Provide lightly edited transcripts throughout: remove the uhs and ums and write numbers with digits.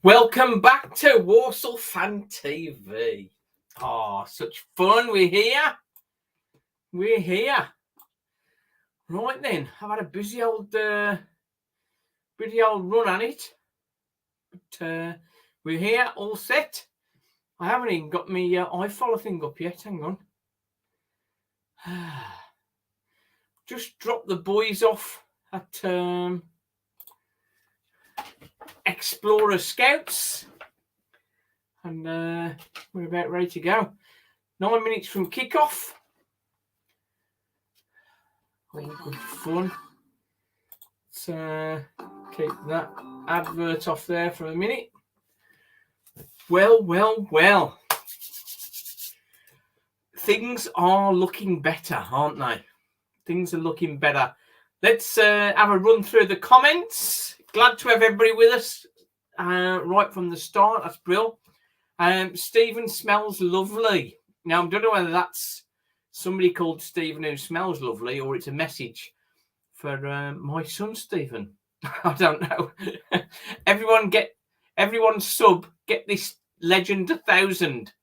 Welcome back to Walsall Fan TV. Oh, such fun. We're here. Right then, I've had a busy old run on it. But we're here, all set. I haven't even got my iFollow thing up yet. Hang on. Just dropped the boys off at Explorer Scouts. And we're about ready to go. 9 minutes from kickoff. All good fun. Let's keep that advert off there for a minute. Well. Things are looking better, aren't they? Things are looking better. Let's have a run through the comments. Glad to have everybody with us right from the start. That's brilliant. Stephen smells lovely. Now, I don't know whether that's somebody called Stephen who smells lovely or it's a message for my son, Stephen. I don't know. Everyone sub, get this legend 1,000.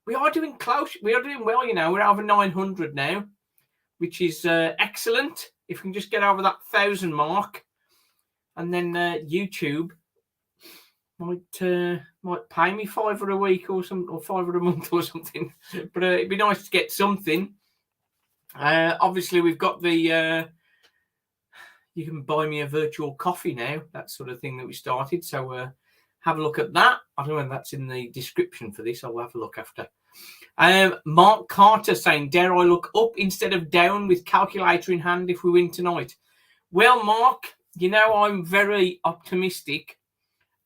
We are doing close. We are doing well, you know. We're over 900 now, which is excellent. If we can just get over that 1,000 mark, and then YouTube might pay me $5 a week or $5 a month or something. But it'd be nice to get something. Obviously, we've got the you can buy me a virtual coffee now, that sort of thing that we started. So have a look at that. I don't know if that's in the description for this. I'll have a look after. Mark Carter saying, dare I look up instead of down with calculator in hand if we win tonight? Well, Mark, you know, I'm very optimistic.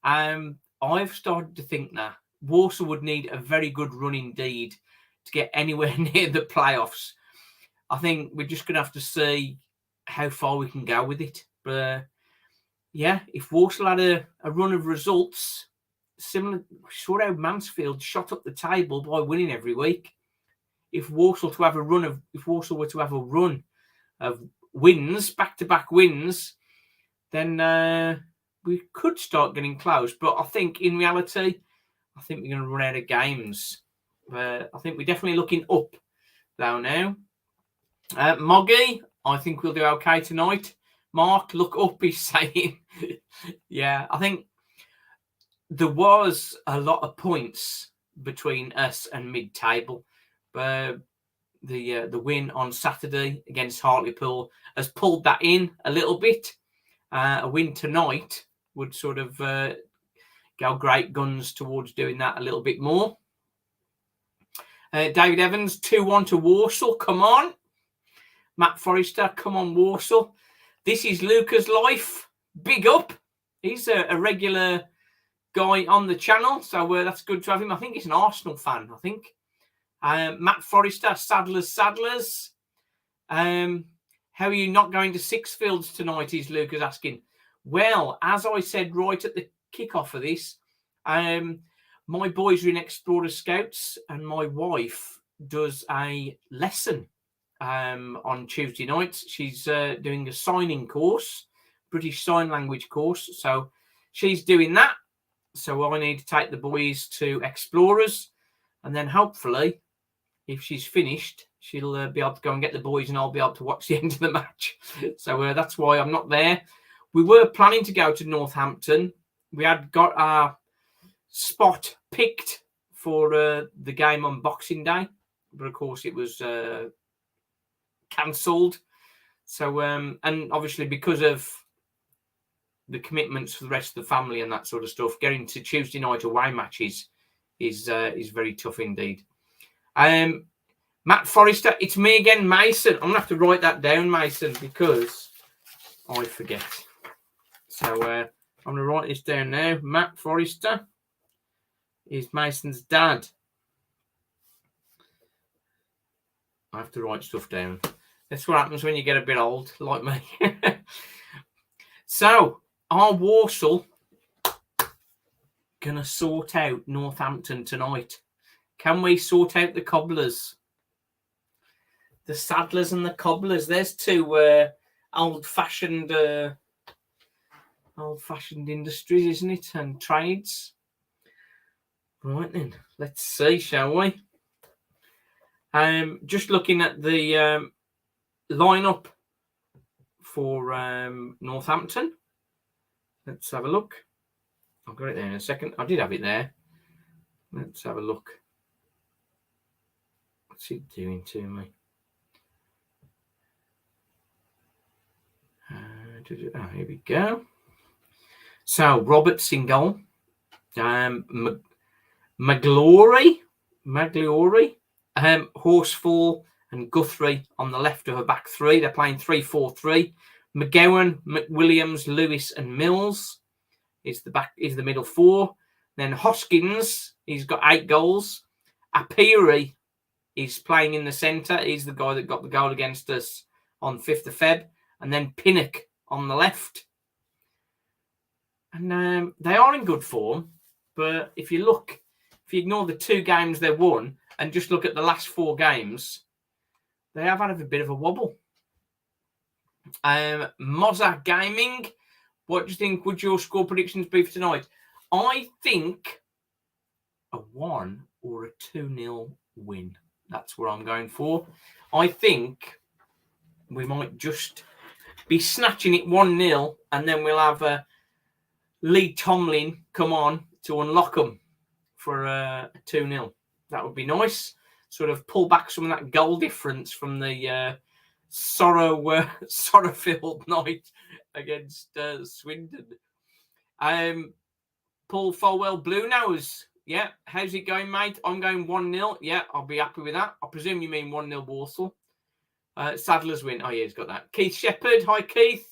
I've started to think that Walsall would need a very good run indeed to get anywhere near the playoffs. I think we're just going to have to see how far we can go with it. But yeah, if Walsall had a run of results similar, sort of how Mansfield shot up the table by winning every week. If Walsall were to have a run of wins, back-to-back wins, then we could start getting close. But I think in reality, I think we're going to run out of games. I think we're definitely looking up though now. Moggy, I think we'll do okay tonight. Mark, look up, he's saying. Yeah, I think there was a lot of points between us and mid-table. But the win on Saturday against Hartlepool has pulled that in a little bit. A win tonight would sort of go great guns towards doing that a little bit more. David Evans, 2-1 to Walsall. Come on. Matt Forrester, come on, Walsall. This is Luca's life. Big up. He's a regular guy on the channel, so that's good to have him. I think he's an Arsenal fan, I think. Matt Forrester, Sadlers. How are you not going to Sixfields tonight, is Lucas asking. Well, as I said right at the kickoff of this, my boys are in Explorer Scouts and my wife does a lesson on Tuesday nights. She's doing a signing course, British Sign Language course. So she's doing that. So I need to take the boys to Explorers. And then hopefully, if she's finished, she'll be able to go and get the boys and I'll be able to watch the end of the match. So that's why I'm not there. We were planning to go to Northampton. We had got our spot picked for the game on Boxing Day. But of course, it was cancelled. So, and obviously because of the commitments for the rest of the family and that sort of stuff, getting to Tuesday night away matches is very tough indeed. Matt Forrester, it's me again, Mason. I'm going to have to write that down, Mason, because I forget. So I'm going to write this down now. Matt Forrester is Mason's dad. I have to write stuff down. That's what happens when you get a bit old, like me. So, are Walsall going to sort out Northampton tonight? Can we sort out the Cobblers? The Saddlers and the Cobblers. There's two old-fashioned industries, isn't it? And trades. Right then, let's see, shall we? Just looking at the lineup for Northampton. Let's have a look. I've got it there in a second. I did have it there. Let's have a look. What's it doing to me? Here we go. So Roberts in goal. Magliory, Horsfall and Guthrie on the left of a back three. They're playing 3-4-3. McGowan, McWilliams, Lewis and Mills is the middle four. Then Hoskins, he's got 8 goals. Apiri is playing in the centre. He's the guy that got the goal against us on 5th of Feb. And then Pinnock on the left. And they are in good form. But if you ignore the 2 games they won and just look at the last 4 games, they have had a bit of a wobble. Mozart Gaming, what do you think would your score predictions be for tonight? I think a 1 or a 2-0 win. That's what I'm going for. I think we might just be snatching it 1-0 and then we'll have Lee Tomlin come on to unlock them for a 2-0. That would be nice. Sort of pull back some of that goal difference from the sorrow-filled night against Swindon. Paul Folwell, Blue Nose. Yeah, how's it going, mate? I'm going 1-0. Yeah, I'll be happy with that. I presume you mean 1-0 Walsall. Sadler's win. Oh, yeah, he's got that. Keith Shepherd. Hi, Keith.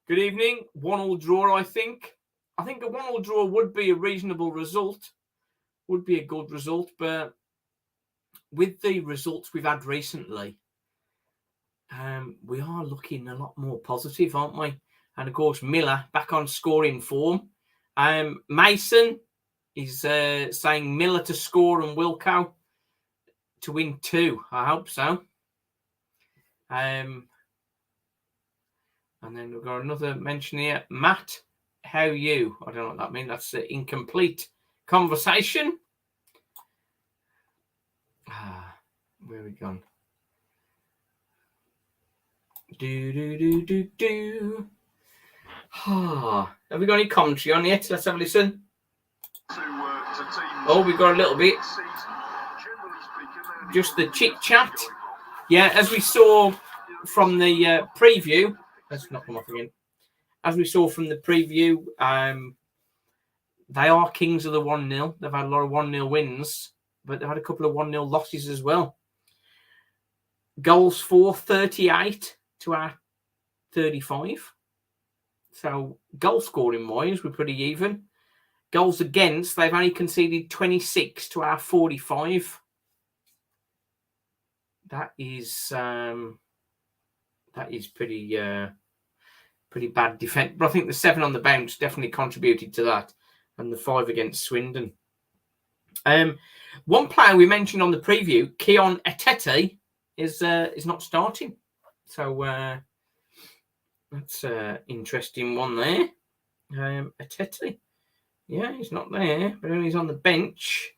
Good evening. 1-1 draw, I think. I think a 1-1 draw would be a reasonable result. Would be a good result, but with the results we've had recently, we are looking a lot more positive, aren't we? And of course, Miller back on scoring form. Mason is saying Miller to score and Wilco to win 2. I hope so. And then we've got another mention here. Matt, how you? I don't know what that means. That's an incomplete conversation. Where are we gone? Do. Have we got any commentary on yet? Let's have a listen. We've got a little bit. Just the chit chat. Yeah, as we saw from the preview. Let's not come off again. As we saw from the preview, they are kings of the 1-0. They've had a lot of 1-0 wins, but they've had a couple of 1-0 losses as well. Goals for 38 to our 35. So goal scoring wise, we're pretty even. Goals against, they've only conceded 26 to our 45. That is pretty bad defence. But I think the 7 on the bounce definitely contributed to that, and the 5 against Swindon. One player we mentioned on the preview, Keon Etete, is not starting. So that's an interesting one there. Etete. Yeah, he's not there, but he's on the bench.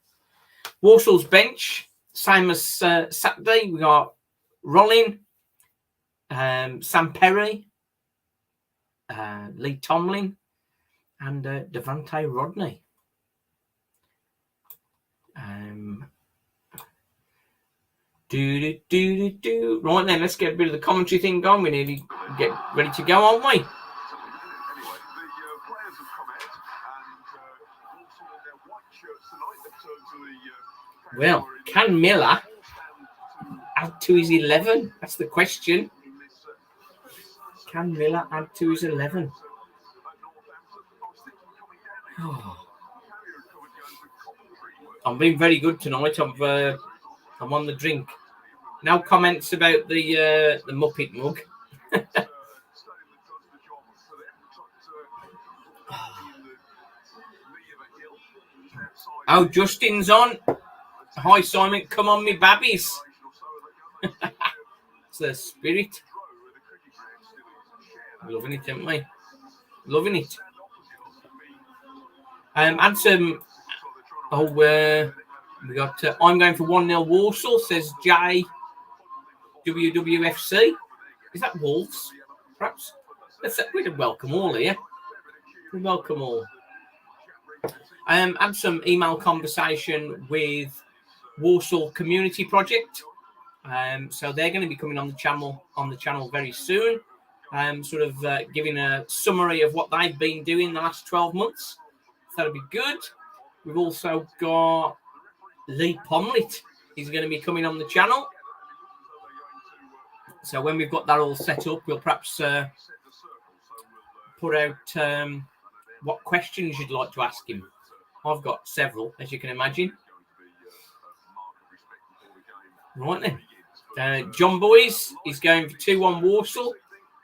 Walsall's bench, same as Saturday. We got Rollin, Sam Perry, Lee Tomlin, and Devante Rodney. Right then, let's get a bit of the commentary thing going. We need to get ready to go, aren't we? Well, can Miller add to his 11? That's the question. Can Miller add to his 11? I'm being very good tonight. I'm on the drink. No comments about the Muppet mug. Oh, Justin's on. Hi, Simon. Come on, me babbies. It's the spirit. Loving it, aren't we? Loving it. Had some Oh, we got. I'm going for 1-0 Walsall, says JWWFC. Is that Wolves? Perhaps. We'd welcome all here. We welcome all. Had some email conversation with Walsall Community Project. So they're going to be coming on the channel very soon. Sort of giving a summary of what they've been doing the last 12 months. So that'll be good. We've also got Lee Pomlit. He's going to be coming on the channel. So when we've got that all set up, we'll perhaps put out what questions you'd like to ask him. I've got several, as you can imagine. Right then. John Boys is going for 2-1 Walsall.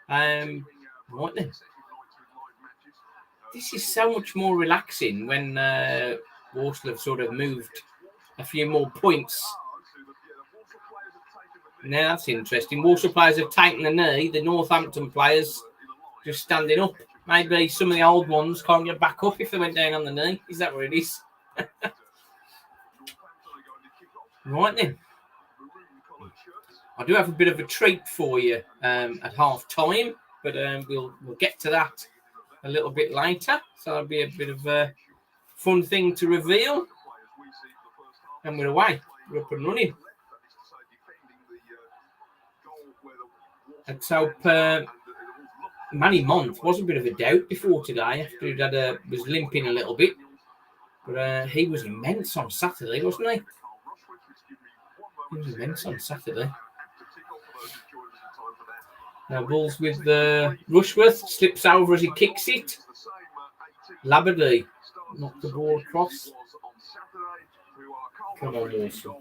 Right then. This is so much more relaxing when Walsall have sort of moved a few more points. Now that's interesting. Walsall players have taken the knee. The Northampton players just standing up. Maybe some of the old ones can't get back up if they went down on the knee. Is that what it is? Right then. I do have a bit of a treat for you at half time, but we'll get to that a little bit later. So that'll be a bit of a fun thing to reveal. And we're away. We're up and running. Let's hope Manny Mont was a bit of a doubt before today after he was limping a little bit. But he was immense on Saturday, wasn't he? He was immense on Saturday. Now Bulls with Rushworth, slips over as he kicks it. Labadie knocked the ball across. Come on, Walsall.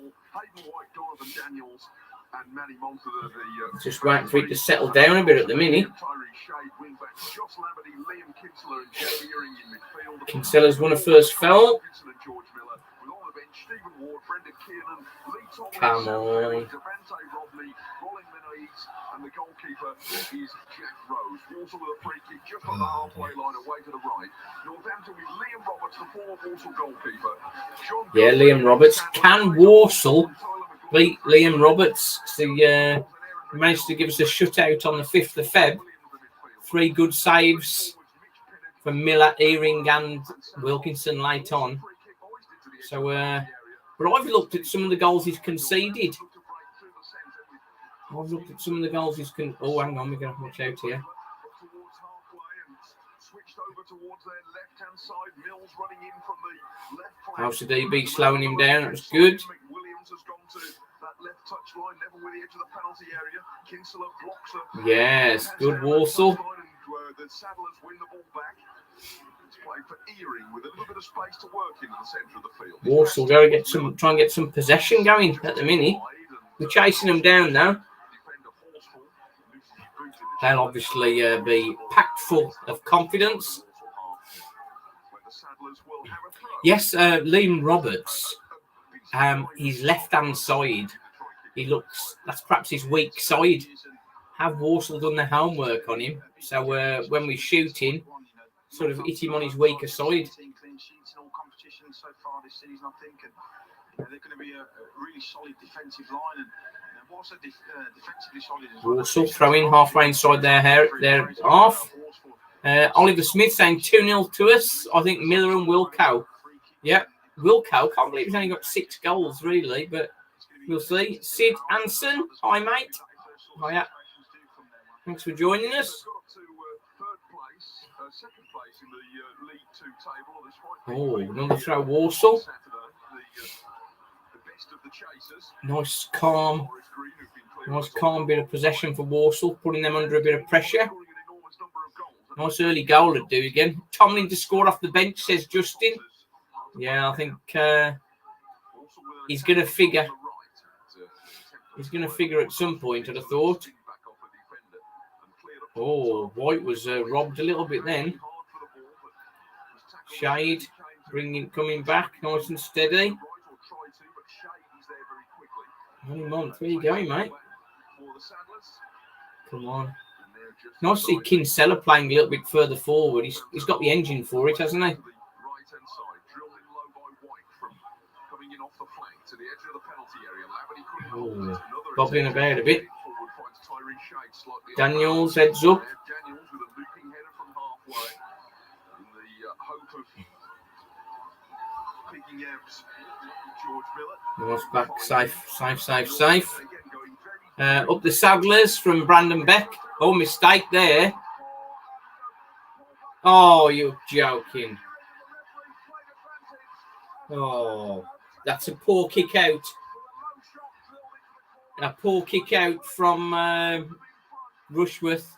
Just waiting for it to settle down a bit at the minute. Kinsella's won a first foul. Come on. And the goalkeeper is Jack Rose. Walsall with a free kick just on the halfway line away to the right. Northampton with Liam Roberts, the former Walsall goalkeeper. Yeah, Liam Roberts. Can Walsall beat Liam Roberts? He managed to give us a shutout on the 5th of Feb. 3 good saves from Miller, Earing and Wilkinson late on. So, but I've looked at some of the goals he's conceded. Oh, hang on, we're going to watch out here. How's the DB slowing him down? That was good. Yes, good Walsall. Walsall got to try and get some possession going at the minute. We're chasing them down now. They'll obviously be packed full of confidence. Yes, Liam Roberts, his left-hand side, that's perhaps his weak side. Have Walsall done their homework on him? So when we shoot him, sort of hit him on his weaker side. So far this season, I think, and they're going to be a really solid defensive line, and also defensively solid as well. Walsall throwing halfway inside their half. Oliver Smith saying 2-0 to us. I think Miller and Wilco. Yeah, Wilco. Can't believe he's only got 6 goals really, but we'll see. Sid Anson, hi mate. Hiya. Thanks for joining us. Oh, another throw, Walsall. Nice calm bit of possession for Walsall, putting them under a bit of pressure. Nice early goal to do again. Tomlin to score off the bench, says Justin. Yeah, I think he's going to figure. He's going to figure at some point, I'd have thought. Oh, White was robbed a little bit then. Shade coming back, nice and steady. Where are you going, mate? Come on. Nice to see Kinsella playing a little bit further forward. He's got the engine for it, hasn't he? Oh, bobbling about a bit. Daniels heads up. North back, safe. Up the Saddlers from Brandon Beck. Oh, mistake there. Oh, you're joking. Oh, that's a poor kick out. A poor kick out from Rushworth.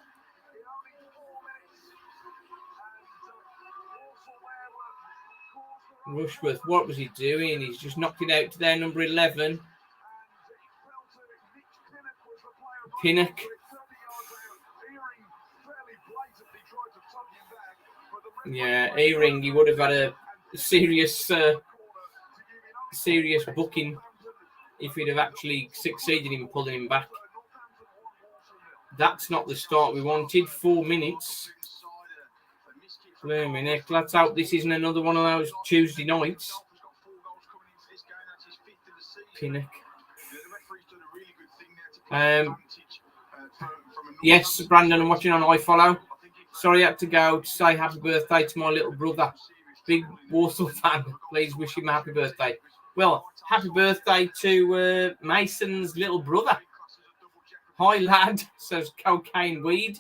Rushworth, what was he doing? He's just knocked it out to their number 11. Pinnock. Yeah, Earring, he would have had a serious booking if he'd have actually succeeded in pulling him back. That's not the start we wanted. 4 minutes. Let's hope this isn't another one of those Tuesday nights. Pinnock. Yes, Brandon, I'm watching on iFollow. Sorry I had to go to say happy birthday to my little brother. Big Walsall fan. Please wish him a happy birthday. Well, happy birthday to Mason's little brother. Hi, lad, says Cocaine Weed.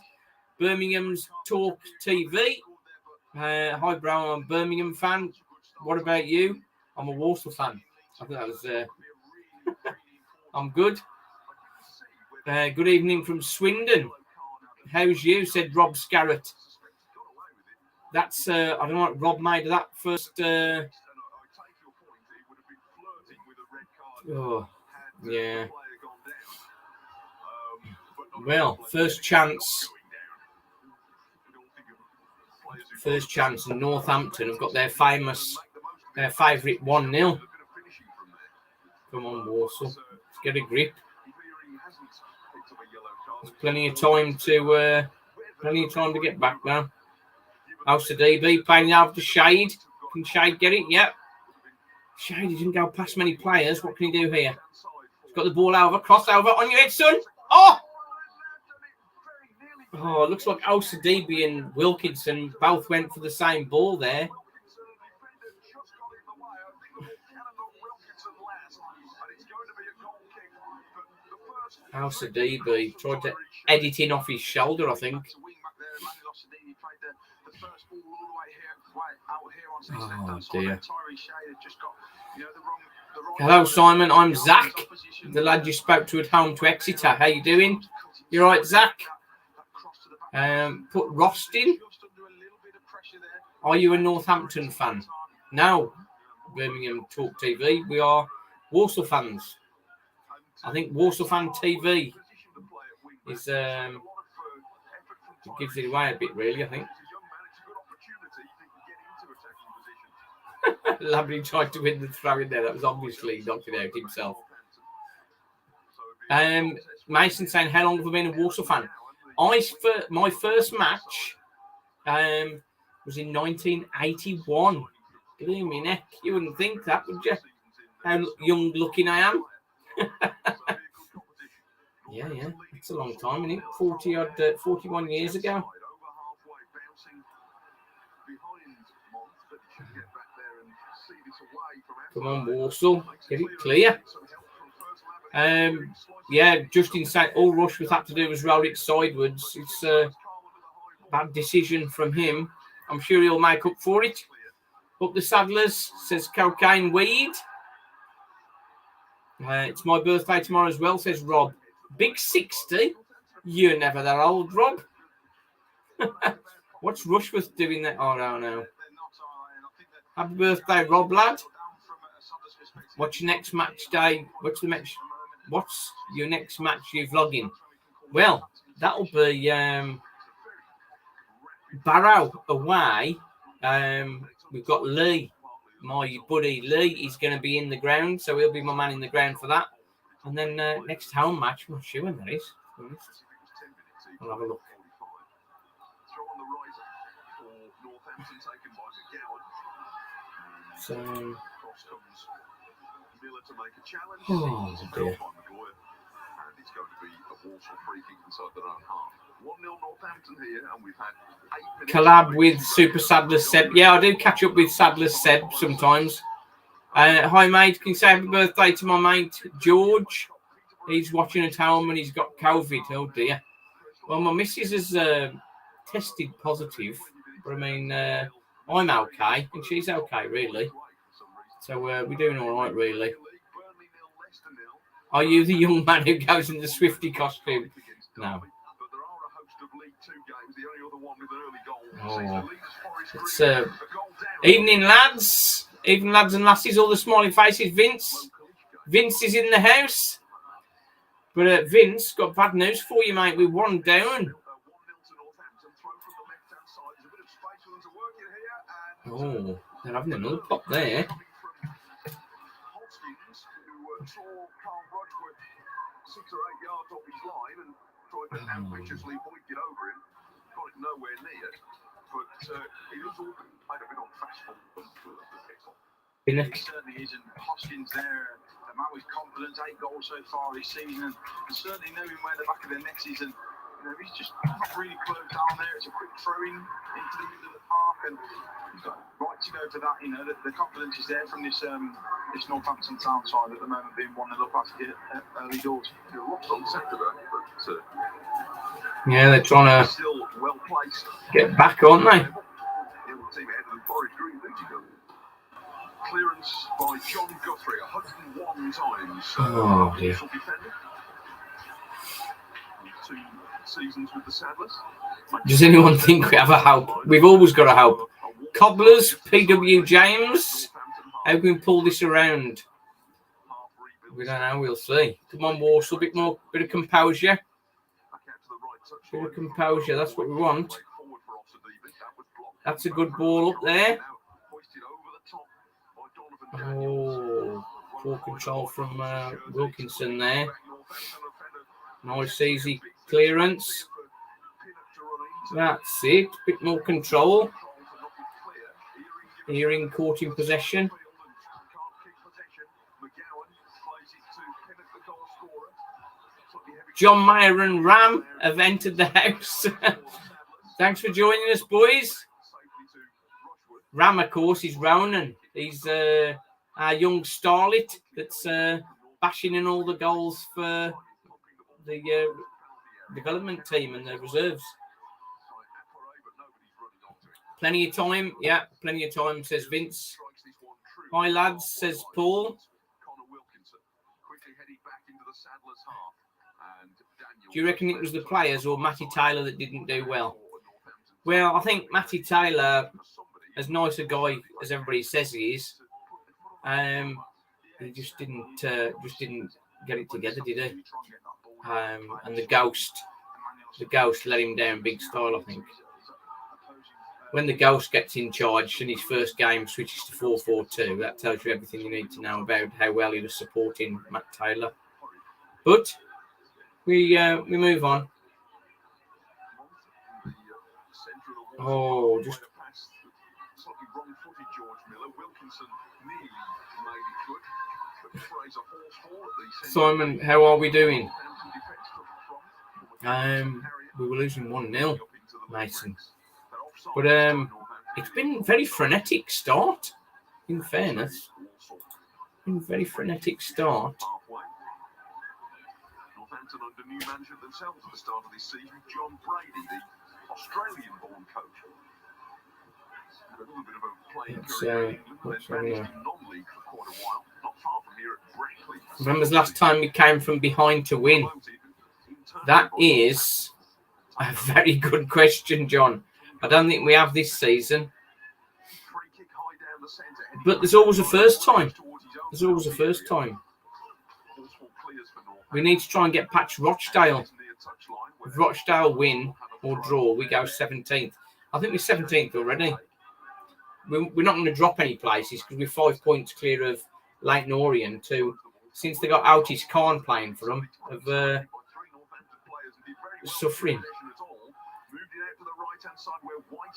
Birmingham's Talk TV. Hi, Brown, I'm a Birmingham fan. What about you? I'm a Walsall fan. I think that was... I'm good. Good evening from Swindon. How's you? Said Rob Scarrett. That's, I don't know what Rob made of that first... Oh, yeah. Well, first chance. And Northampton have got their favourite 1-0. Come on, Walsall. Let's get a grip. There's plenty of time to get back now. House of DB playing out of the Shade. Can Shade get it? Yep. Shade didn't go past many players. What can he do here? He's got the ball over. Crossover on your head, son. Oh! Oh, it looks like Osadibi and Wilkinson both went for the same ball there. Osadibi tried to edit in off his shoulder, I think. Oh, dear. Hello, Simon. I'm Zach, the lad you spoke to at home to Exeter. How you doing? You all right, Zach? Put Rost in. Are you a Northampton fan? No. Birmingham Talk TV. We are Walsall fans. I think Walsall Fan TV is it gives it away a bit, really, I think. Labrie tried to win the throw in there. That was obviously knocked it out himself. Mason saying, how long have I been a Walsall fan? My first match was in 1981. Gloomy neck. You wouldn't think that, would you? How young looking I am. Yeah. It's a long time, isn't it? 41 years ago. Come on, Walsall. Get it clear. Justin said all Rushworth had to do was roll it sideways. It's a bad decision from him. I'm sure he'll make up for it. Up the Saddlers, says Cocaine Weed. It's my birthday tomorrow as well, says Rob. Big 60? You're never that old, Rob. What's Rushworth doing there? Oh, no. Happy birthday, Rob, lad. What's your next match day? What's your next match you're vlogging? Well, that'll be Barrow away. We've got Lee. My buddy Lee is going to be in the ground, so he'll be my man in the ground for that. And then next home match, I'm not sure when that is. I'll have a look. So Oh, dear. And it's going to be a Walsall free kick inside their own half. 1-0 Northampton here, and we've had 8 minutes. Collab with Super Sadler's Seb. Yeah, I do catch up with Sadler's Seb sometimes. Hi, mate. Can you say happy birthday to my mate, George? He's watching at home and he's got COVID. Oh, dear. Well, my missus has tested positive. But, I mean, I'm okay and she's okay, really. So we're doing all right, really. Are you the young man who goes in the Swifty costume? No. Oh. It's evening, lads. Evening, lads and lassies. All the smiling faces. Vince is in the house. But Vince, got bad news for you, mate. We're 1 down. Oh, they're having another pop there. Ambitiously pointed over him, got it nowhere near, but he was all played a bit on fastball. He certainly isn't. Hoskins there, the man with confidence, 8 goals so far this season, and certainly knowing where the back of their nets is, and he's just not really closed down there. It's a quick throw-in into the middle of the park, and he's got right to go for that. The confidence is there from this Northampton Town side at the moment, being 1-0 up after early doors. You're locked on Saturday, but yeah, they're trying to still well placed. Get back, aren't they? Team ahead of the Forest Green clearance by John Guthrie 101 times. Oh, dear. Two seasons with the Saddlers. Does anyone think we have a hope? We've always got a hope. Cobblers, PW James. How can we pull this around? We don't know. We'll see. Come on, Walsall. Bit of composure. Bit of composure. That's what we want. That's a good ball up there. Oh, poor control from Wilkinson there. Nice, easy clearance. That's it. Bit more control. Earing caught in possession. John Mayer and Ram have entered the house. Thanks for joining us, boys. Ram, of course, is Ronan. He's our young starlet that's bashing in all the goals for the development team and the reserves. Plenty of time. Yeah, plenty of time, says Vince. Hi, lads, says Paul. Do you reckon it was the players or Matty Taylor that didn't do well? Well, I think Matty Taylor, as nice a guy as everybody says he is, he just didn't get it together, did he? And the ghost let him down big style, I think. When the ghost gets in charge in his first game, switches to 4-4-2, that tells you everything you need to know about how well he was supporting Matt Taylor. But we move on. Oh, just Simon, how are we doing? We were losing 1-0, Mason. But it's been very frenetic start, in fairness. Very frenetic start. Northampton under new management themselves at the start of this season. John Brady, the Australian-born coach. Had a little bit of a playing career in England, then managed in non-league for quite a while. Not far from here at Brackley. When was the last time we came from behind to win? That is a very good question, John. I don't think we have this season. But there's always a first time. There's always a first time. We need to try and get past Rochdale. If Rochdale win or draw, we go 17th. I think we're 17th already. We're not going to drop any places because we're 5 points clear of Leighton Orient, who, since they got Otis Khan playing for them, have suffering.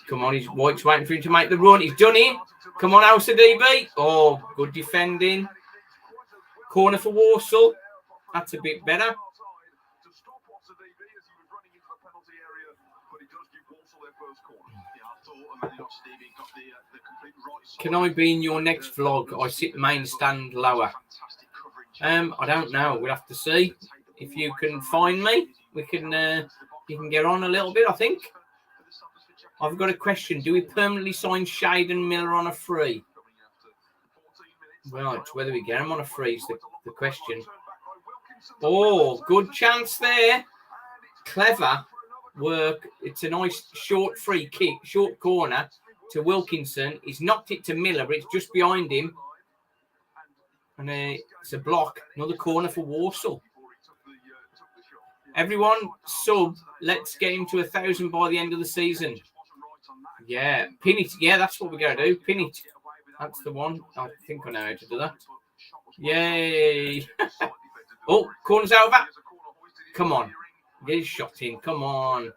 Come on, White's waiting for him to make the run. He's done it. Come on, House of DB. Oh, good defending. Corner for Walsall. That's a bit better. Can I be in your next vlog? I sit main stand lower. I don't know. We'll have to see. If you can find me, we can. You can get on a little bit, I think. I've got a question. Do we permanently sign Shade and Miller on a free? Well, it's whether we get them on a free is the question. Oh, good chance there. Clever work. It's a nice short free kick, short corner to Wilkinson. He's knocked it to Miller, but it's just behind him. And it's a block. Another corner for Walsall. Everyone sub. Let's get him to 1,000 by the end of the season. Yeah, pin it. Yeah, that's what we're going to do. Pin it. That's the one. I think I know how to do that. Yay. Oh, corner's over. Come on. Get his shot in. Come on.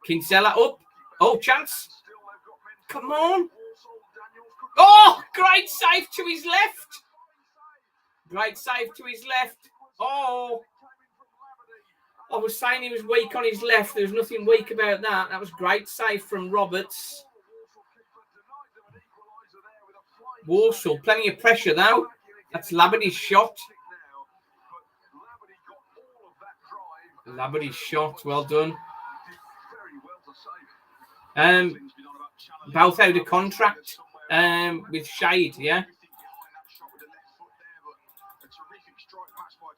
Kinsella up. Oh, chance. Come on. Oh, great save to his left. Great save to his left. Oh. I was saying he was weak on his left. There's nothing weak about that. That was great save from Roberts. Walsall, plenty of pressure though. That's Labadie's shot. Labadie's shot, well done. Both out of contract with Shade, yeah.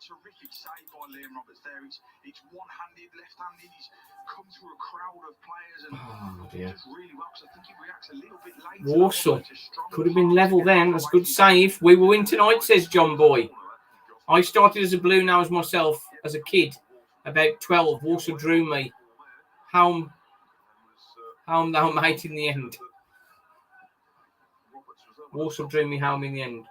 Terrific save by Liam Roberts there. It's one-handed, left-handed. He's come through a crowd of players and does really well. So I think he reacts a little bit later. Walsall could have been level then. That's a good save. We will win tonight, says John Boy. I started as a blue nose myself as a kid, about 12. Walsall drew me. How mate in the end. Walsall drew me home in the end.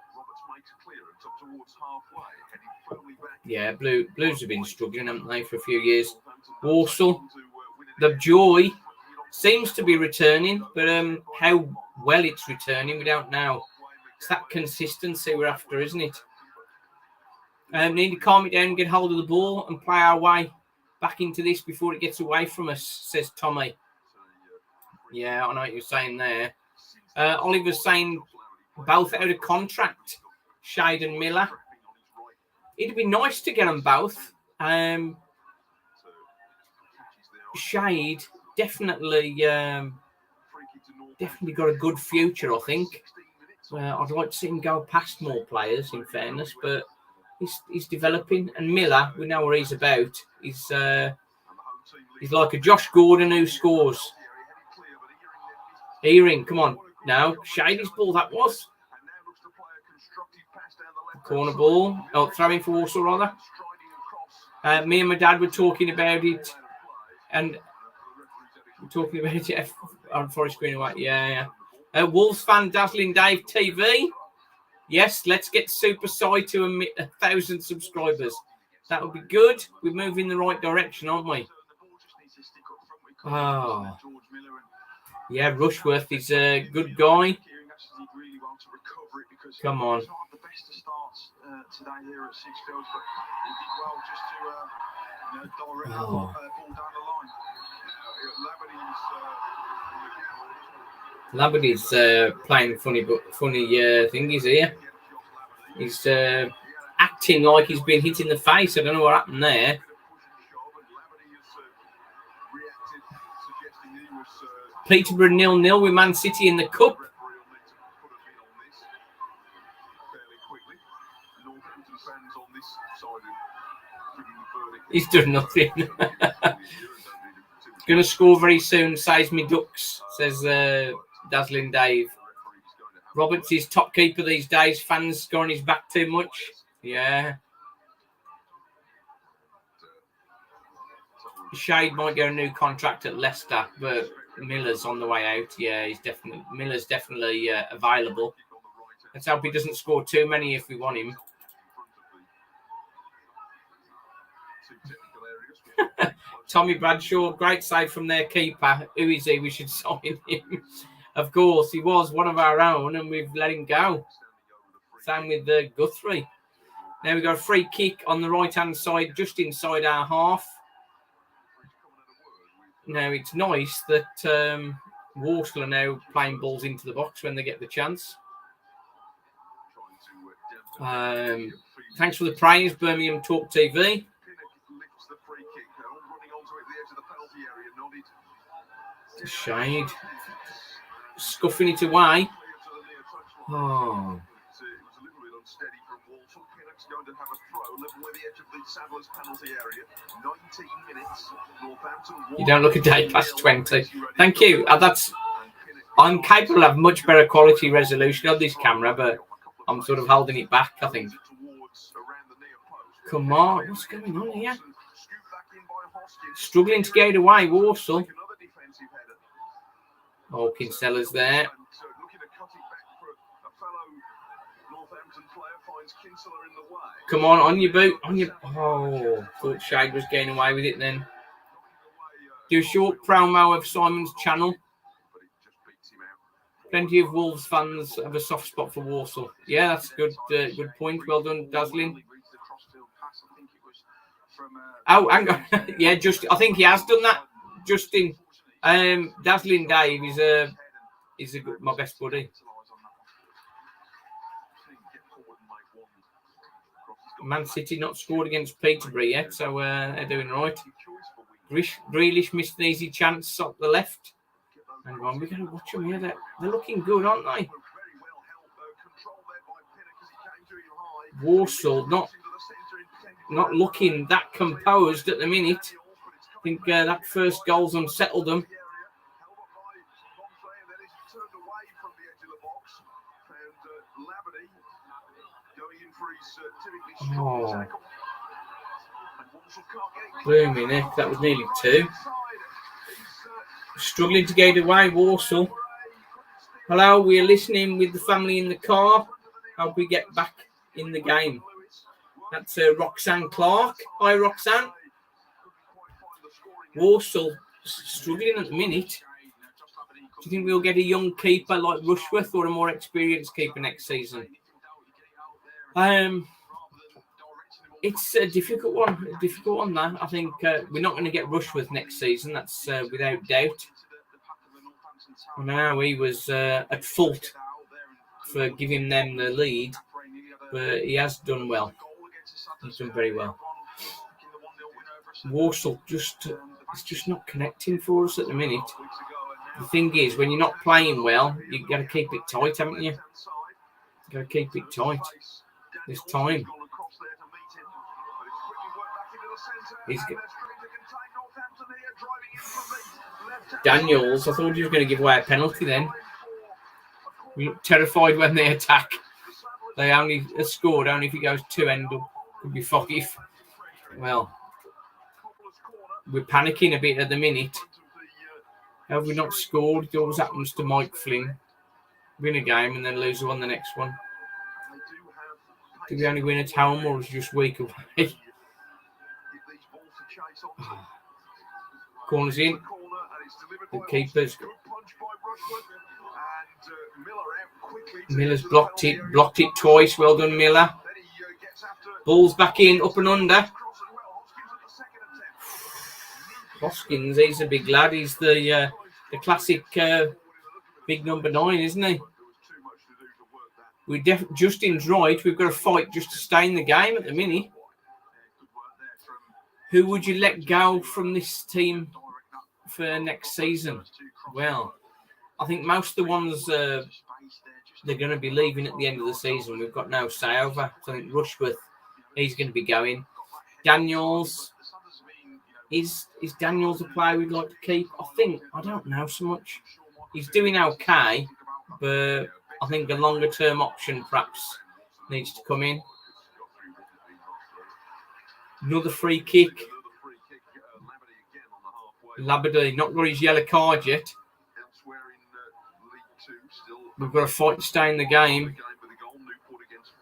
Yeah, Blues have been struggling, haven't they, for a few years. Walsall, the joy seems to be returning, but how well it's returning, we don't know. It's that consistency we're after, isn't it? Need to calm it down and get hold of the ball and play our way back into this before it gets away from us, says Tommy. Yeah, I know what you're saying there. Oliver's saying both out of contract, Shade and Miller. It'd be nice to get them both. Shade definitely got a good future, I think. I'd like to see him go past more players, in fairness, but he's developing. And Miller, we know what he's about. He's like a Josh Gordon who scores. Earring, come on. No, Shady's ball that was. Corner ball. Oh, throwing for Walsall, rather. Me and my dad were talking about it. And we're talking about it on Forest Green Away. Yeah. Wolves fan Dazzling Dave TV. Yes, let's get Super Sci to 1,000 subscribers. That would be good. We're moving in the right direction, aren't we? Oh. Yeah, Rushworth is a good guy. Come on. Oh. Labadie's playing funny thingies here. He's acting like he's been hit in the face. I don't know what happened there. Peterborough 0-0 with Man City in the Cup. He's done nothing. Going to score very soon, says me Ducks, says Dazzling Dave. Roberts is top keeper these days. Fans scoring his back too much. Yeah. Shade might get a new contract at Leicester, but Miller's on the way out. Yeah, Miller's definitely available. Let's hope he doesn't score too many if we want him. Tommy Bradshaw, great save from their keeper. Who is he? We should sign him. Of course, he was one of our own, and we've let him go. Same with Guthrie. Now we got a free kick on the right-hand side, just inside our half. Now, it's nice that Walsall are now playing balls into the box when they get the chance. Thanks for the praise, Birmingham Talk TV. Shade. Scuffing it away. Oh. Going to have a throw level with the edge of the Saddlers penalty area. 19 minutes. Northampton. You don't look a day past 20. Thank you. I'm capable of much better quality resolution on this camera, but I'm sort of holding it back, I think. Come on, what's going on here? Struggling to get away, Walsall. Oh, Kinsella's there. Come on your boot. Oh, thought Shade was getting away with it then. Do a short promo of Simon's channel. Plenty of Wolves fans have a soft spot for Walsall. Yeah, that's good. Good point. Well done, Dazzling. Oh, hang on. Yeah, I think he has done that. Justin, Dazzling Dave is my best buddy. Man City not scored against Peterborough yet, so they're doing right. Grealish missed an easy chance up the left. Hang on, we're going to watch them here. They're looking good, aren't they? Walsall not looking that composed at the minute. I think that first goal's unsettled them. Oh. Blooming heck, that was nearly 2. Struggling to get away, Walsall. Hello, we're listening with the family in the car. Hope we get back in the game. That's Roxanne Clark. Hi, Roxanne. Walsall struggling at the minute. Do you think we'll get a young keeper like Rushworth or a more experienced keeper next season? It's a difficult one. That I think we're not going to get Rushworth next season. That's without doubt. Now he was at fault for giving them the lead, but he has done well. He's done very well. Walsall it's just not connecting for us at the minute. The thing is, when you're not playing well, you've got to keep it tight, haven't you? You've got to keep it tight. This time. Daniels, I thought he was going to give away a penalty then. We look terrified when they attack. They only scored only if it goes 2-end up. Could be 5. Well, we're panicking a bit at the minute. Have we not scored? It always happens to Mike Flynn. Win a game and then lose on the next one. Did we only win at home or was it just week away? Corners in. The keepers. Miller's blocked it twice. Well done, Miller. Ball's back in, up and under. Hoskins, he's a big lad. He's the classic big number 9, isn't he? Justin's right. We've got to fight just to stay in the game at the minute. Who would you let go from this team for next season? Well, I think most of the ones they're going to be leaving at the end of the season. We've got no say over. So I think Rushworth, he's going to be going. Daniels, is Daniels a player we'd like to keep? I don't know so much. He's doing okay, but I think a longer term option perhaps needs to come in. Another free kick. Labadie not got his yellow card yet. We've got to fight to stay in the game.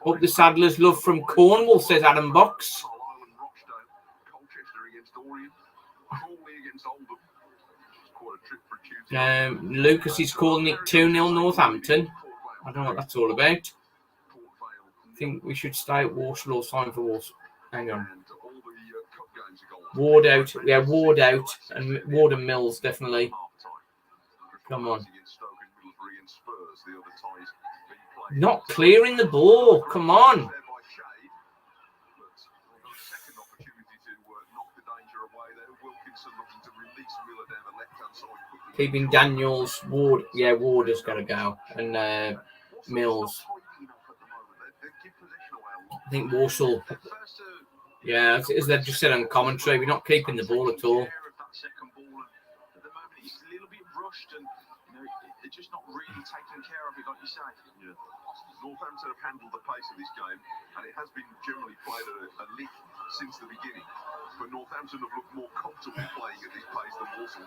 Up the Saddlers, love from Cornwall, says Adam Box. Lucas is calling it 2-0 Northampton. I don't know what that's all about. think we should stay at Walsall or sign for Walsall. Hang on. And all the cup games are gone. Ward out. We have Ward out and Ward and Mills definitely. Come on. Not clearing the ball. Come on. Keeping Daniels, Ward. Yeah, Ward has got to go. And Mills. I think Walsall. Yeah, as they've just said on commentary, we're not keeping the ball at all. They're just not really taking care of it, like you say. Yeah. Northampton have handled the pace of this game, and it has been generally played a lick since the beginning. But Northampton have looked more comfortable playing at this pace than Walsall.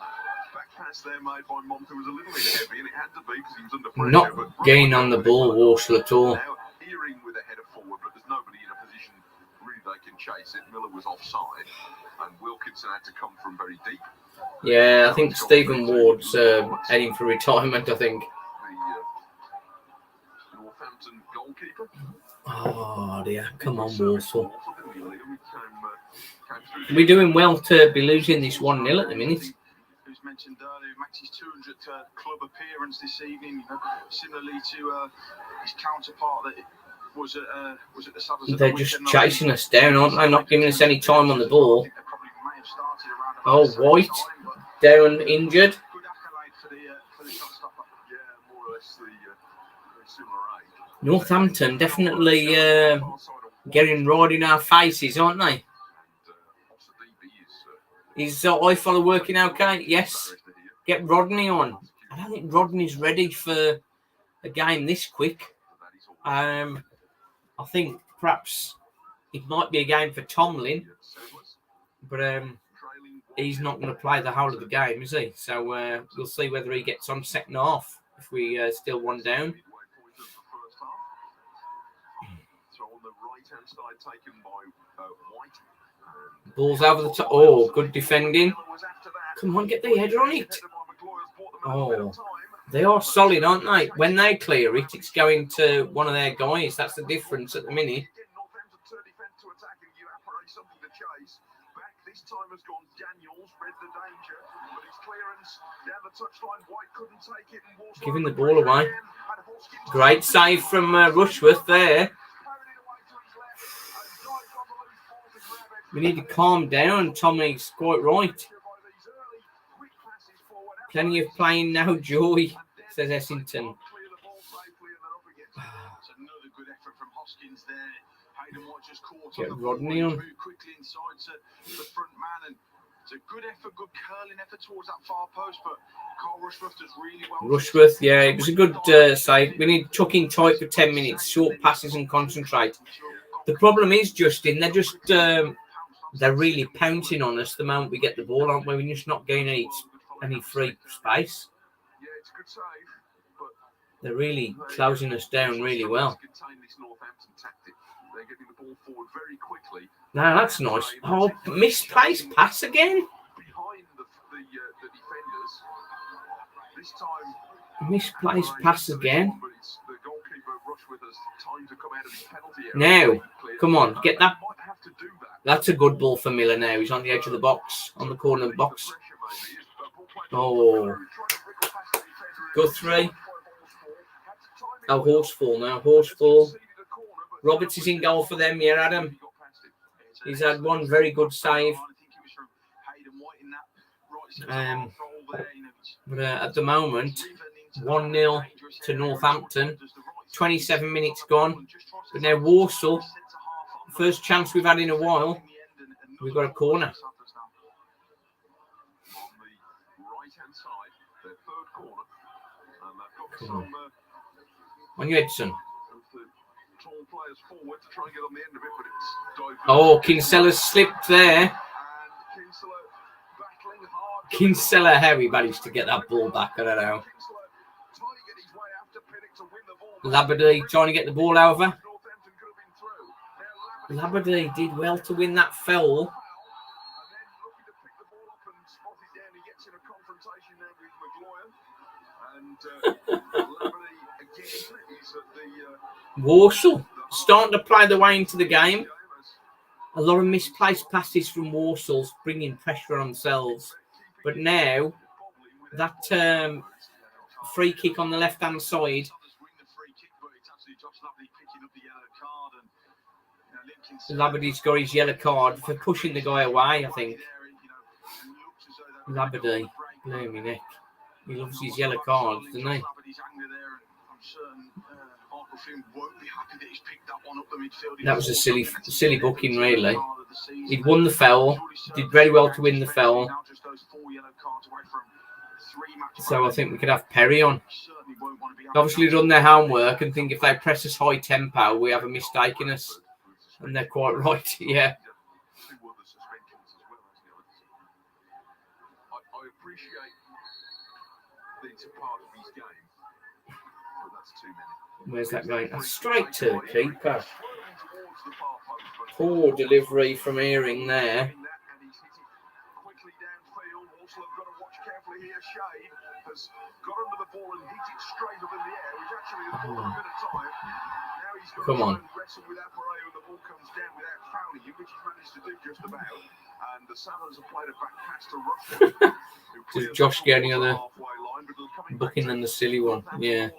Back pass there made by Monk, who was a little bit heavy, and it had to be because he was under pressure. Not gain on the ball, Walsall at all. Now earing with a header forward, but there's nobody in a position really they can chase it. Miller was offside, and Wilkinson had to come from very deep. Yeah, I think Stephen Ward's heading for retirement, I think. The Northampton goalkeeper. Oh, dear. Come on, Walsall. We're doing well to be losing this 1-0 at the minute. Who's mentioned earlier, Max's 200th club appearance this evening, similarly to his counterpart that was at the Saddles. They're just chasing us down, aren't they? Not giving us any time on the ball. Oh, White down injured. Good accolade for the shot stopper. Yeah, more or less the similar age. Northampton definitely getting right in our faces, aren't they? Is Ifollow working okay? Yes. Get Rodney on. I don't think Rodney's ready for a game this quick. I think perhaps it might be a game for Tomlin, but he's not going to play the whole of the game, is he? So we'll see whether he gets on second half if we still one down. So on the right-hand side, taken by White. Ball's over the top. Oh, good defending. Come on, get the header on it. Oh, they are solid, aren't they? When they clear it, it's going to one of their guys. That's the difference at the minute. This time has gone Daniels, read the danger, but his clearance down the touchline, White couldn't take it, and Walsall giving the ball away. Great save from Rushworth there. We need to calm down. Tommy's quite right. Plenty of playing now, Joy, says Essington. Another good effort from Hoskins there. Get Rodney on. Quickly inside to the front man, and it's a good effort, good curling effort towards that far post. But Carl Rushworth does really well. Rushworth, yeah, it was a good save. We need tucking tight for 10 minutes, short passes and concentrate. The problem is, Justin, they're really pouncing on us the moment we get the ball, aren't we? We're just not getting any free space. Yeah, it's a good save, but they're really closing us down really well. They're getting the ball forward very quickly. No, that's nice. Oh, misplaced pass again. Behind the defenders. This time. Misplaced pass again. The goalkeeper Rushworth has time to come out of his penalty area. Now, come on, get that. Might have to do that. That's a good ball for Miller now. He's on the edge of the box, on the corner of the box. Oh. Guthrie. Oh, Horsefall now. Horsefall. Roberts is in goal for them, yeah, Adam. He's had one very good save. But at the moment, 1-0 to Northampton. 27 minutes gone. But now Walsall, first chance we've had in a while. We've got a corner. On you, Edson. Oh, Kinsella's slipped there. Kinsella, how he managed to get that ball back, I don't know. Labadie trying to get the ball over. Labadie did well to win that foul. Walsall. starting to play their way into the game. A lot of misplaced passes from Walsall, bringing pressure on themselves. But now, that free kick on the left-hand side, Labadie's got his yellow card for pushing the guy away, I think. Labadie, blimey neck. He loves his yellow cards, doesn't he? That was a silly booking, really. He'd won the foul, did very well to win the foul. So I think we could have Perry on. Obviously done their homework and think if they press us high tempo, we have a mistake in us. And they're quite right, yeah. I appreciate that it's a part of his game, but that's too many. Where's that going? That's straight to the keeper. Poor delivery from Earing there. Quickly downfield, also got to watch carefully here. Shade has got under the ball and hit it straight up in the air, which actually has bought a bit of time. Now he's got to wrestle with Apparay when the ball comes down without fouling him, which he's managed to do just about. And the Salmons have played a back pass to Rushford. Just Josh getting on the booking than the silly one. Yeah.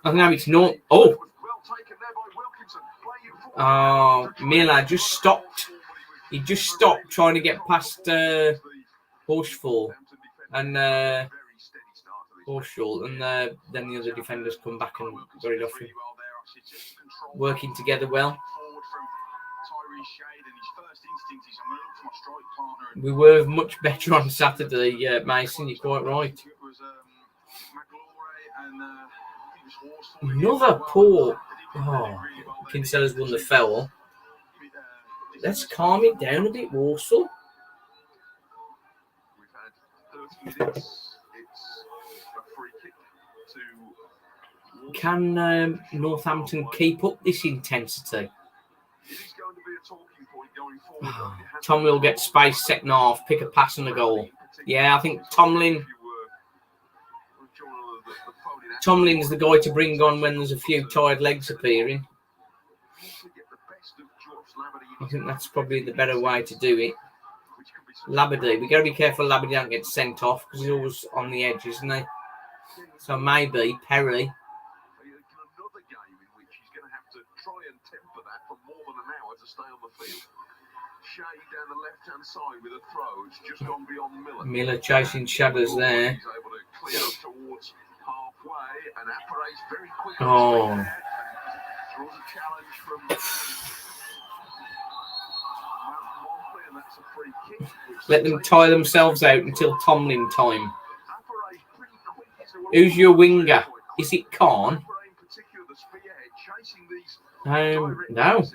I don't know, it's not. Oh! Miller just stopped. He just stopped trying to get past Horsfall and Horshall, and then the other defenders come back and got it off him. Working together well. We were much better on Saturday, Mason. You're quite right. Another poor. Oh, Kinsella's won the foul. Let's calm it down a bit, Walsall. Can Northampton keep up this intensity? Tom will get space second half, pick a pass and a goal. Yeah, I think Tomlin's the guy to bring on when there's a few tired legs appearing. I think that's probably the better way to do it. Labadie, we got to be careful Labadie don't get sent off because he's always on the edge, isn't he? So maybe Perry. Another game in which he's going to have to try and temper that for more than an hour to stay on the field. Shade down the left-hand side with a throw. It's just gone beyond Miller. Miller chasing shadows there. He's able to clear up towards halfway, and Apparay's very quick. Oh. Draws a challenge from and that's a free kick. Let them tire themselves out until Tomlin time. Who's your winger? Is it Khan? No.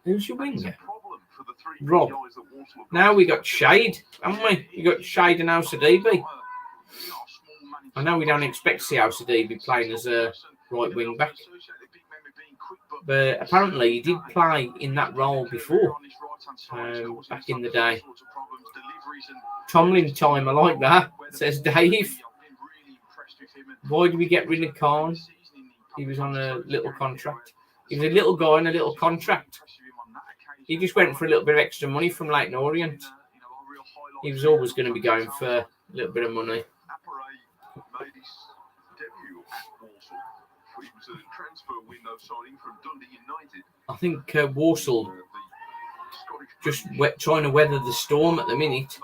Who's your winger? Rob. Now we got Shade, haven't we? We got Shade and Al-Sadibi. I know we don't expect to see Al-Sadibi playing as a right wing back, but apparently he did play in that role before, back in the day. Tomlin time, I like that, says Dave. Why did we get rid of Khan? He was on a little contract. He was a little guy on a little contract. He just went for a little bit of extra money from Leighton Orient. He was always going to be going for a little bit of money. Made his debut at Walsall. He was a transfer window signing from Dundee United. I think Walsall just trying to weather the storm at the minute.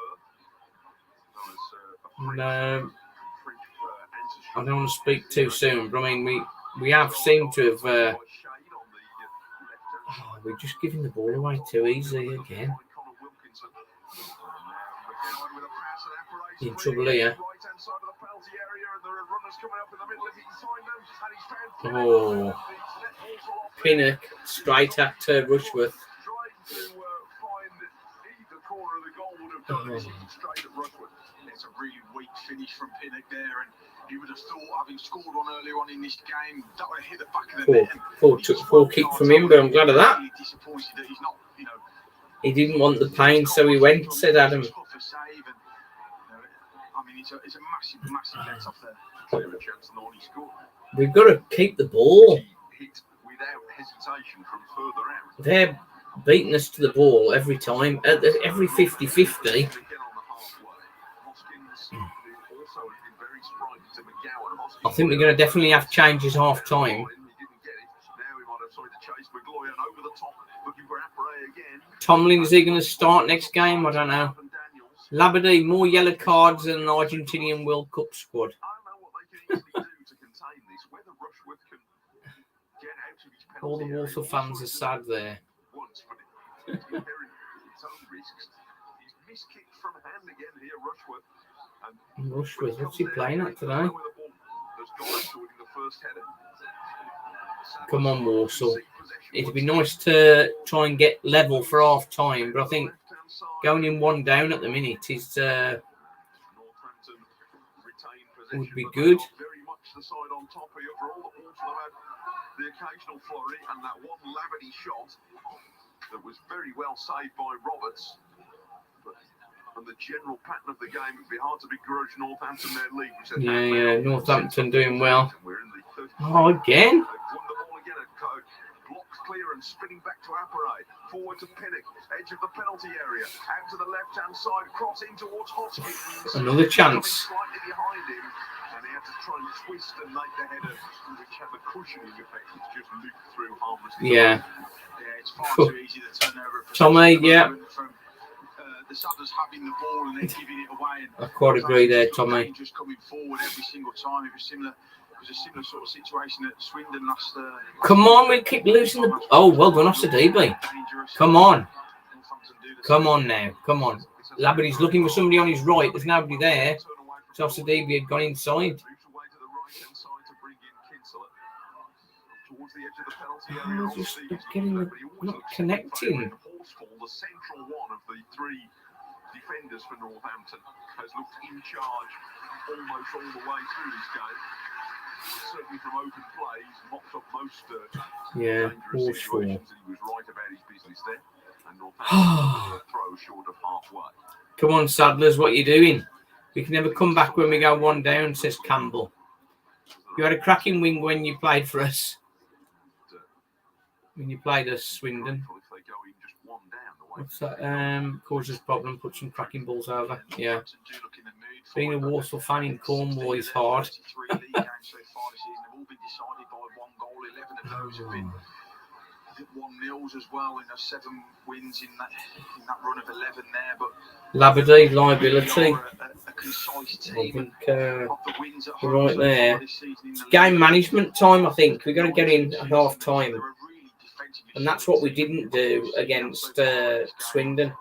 And, I don't want to speak too soon, but I mean, we have seemed to have. We're just giving the ball away too easy again. In trouble here. Oh, Pinnock straight at Rushworth. Oh. It's a really weak finish from Pinnock there, and you would have thought, having scored one earlier on in this game, that would have hit the back of the net. Poor kick from him, but I'm glad of that. He didn't want the pain, so he went, said Adam. It's a massive get off there. We've got to keep the ball. without hesitation from further out. They're beating us to the ball every time. Every 50-50. Again on the halfway. Hoskins, who also has been very sprightly to McGowan. I think we're going to definitely have changes half time. He didn't get it. Now we might have tried to chase McGloy and over the top, looking for Apparay again. Tomlin, is he going to start next game? I don't know. Labadie, more yellow cards than an Argentinian World Cup squad. I don't know what they can easily do to contain this. Whether Rushworth can get out of his penalty All the Walsall fans are sad there. once, but it's inherent its own risks. He's miskicked from hand again here, Rushworth. And Rushworth, what's he playing at today? Come on, Walsall. It'd be nice to try and get level for half time, but I think going in one down at the minute is would be good. Very much the side on top here for all the Walsall have had the occasional flurry and that one Labadie shot that was very well saved by Roberts. But from the general pattern of the game, it'd be hard to begrudge Northampton their lead. Yeah, Northampton doing well. We're in the third Oh, again? They've won the ball again at code. Blocks clear and spinning back to Apparay. Forward to Pinnock. Edge of the penalty area. Out to the left-hand side. Crossing towards Hoskins. Another chance. Slightly behind him. And he had to try and twist and make the header, which had the cushioning effect. It's just looped through harmlessly. Yeah. Yeah, it's far too easy to turn over. Tommy, yeah. From the Saddlers having the ball and then giving it away. I quite agree there, Tommy. Just coming forward every single time. It was similar. It was a similar sort of situation at Swindon last. Come on, we keep losing the. Oh, well done, Osadebe. Come on. Come on now. Come on. Labadie's looking for somebody on his right. There's nobody there. So Osadebe had gone inside. Oh, just not getting the, not connecting. The central one of the three defenders for Northampton has looked in charge almost all the way through this game. Certainly from open play, he's mopped up most dangerous situations, and he was right about his business there. And Northampton throw short of halfway. Come on, Saddlers, what are you doing? We can never come back when we go one down, says Campbell. You had a cracking wing when you played for us. When you played us, Swindon. What's that? Causes problem. Put some cracking balls over. Yeah. Being a Walsall fan in Cornwall is hard. One nils as well in those 7 wins in that run of 11 there, but Labadie liability. A concise team. I think we're right there. It's game management time. I think we got to get in at half time, and that's what we didn't do against Swindon.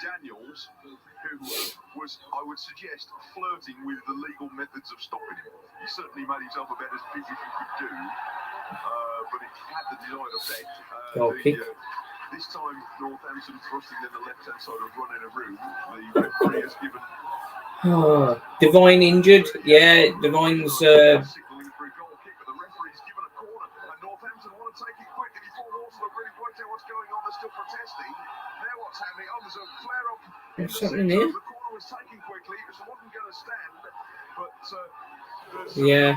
Daniels, who was, I would suggest, flirting with the legal methods of stopping him. He certainly made himself about as big as he could do, but it had the desired effect. This time, Northampton thrusting in the left-hand side of running a room. The referee has given... Divine injured. Yeah, Divine's... signaling for a goal kick, but the referee's given a corner, and Northampton want to take it quickly before Walsall have really worked out what's going on. They're still protesting. Now what's happening? Oh, there's a flare-up. What's happening here? The corner was taken quickly. It wasn't going to stand, but yeah,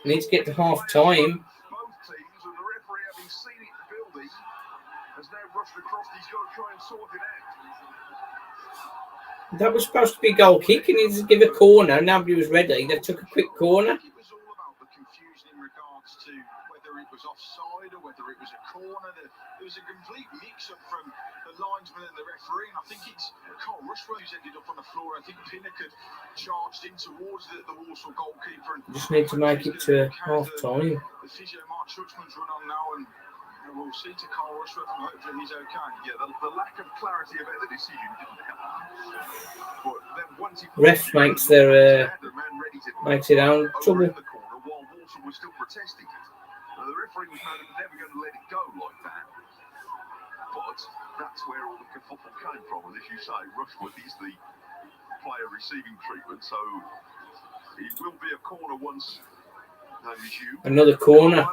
needs to get to half time. Both teams, and the referee, having seen it building, has now rushed across. He's got to try and sort it out. That was supposed to be a goal kick, and he just give a corner. Nobody was ready. They took a quick corner. It was all about the confusion in regards to whether it was offside or whether it was a corner. There was a complete mix-up from the linesman and the referee, and I think it's Carl Rushworth who's ended up on the floor. I think Pinnock had charged in towards the Walsall goalkeeper. And just need to make it to half time. The physio Mark Schutzman's run on now, and we'll see to Carl Rushworth, and hopefully he's okay. Yeah, the lack of clarity about the decision didn't help. But then once ref makes their makes it out trouble. In the corner while Walsall was still protesting. The referee was never going to let it go like that. But that's where all the kerfuffle came from. And as you say, Rushworth is the player receiving treatment, so it will be a corner once. Another corner.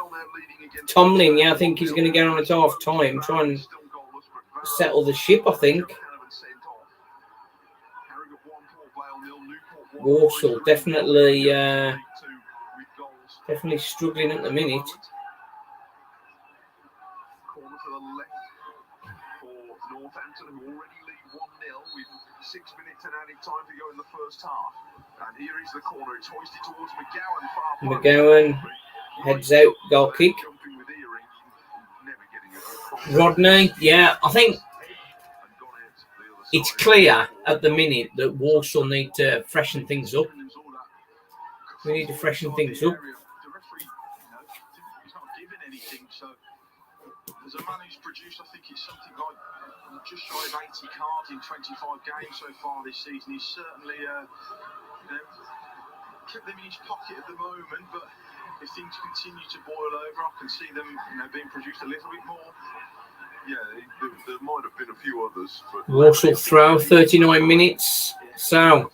Tomlin, yeah, I think he's going to get on at half time, try and settle the ship, I think. Walsall definitely struggling at the minute. Corner to the left for Northampton, who already lead 1-0 with 6 minutes and added time to go in the first half. And here is the corner. It's hoisted towards McGowan. McGowan heads out, goal kick. Rodney, yeah, I think it's clear at the minute that Walsall need to freshen things up. We need to freshen things up. As a man who's produced, I think it's something like just shy of 80 cards in 25 games so far this season. He's certainly kept them in his pocket at the moment, but if things continue to boil over, I can see them being produced a little bit more. Yeah, there might have been a few others. But Walsall throw, 39 minutes. So,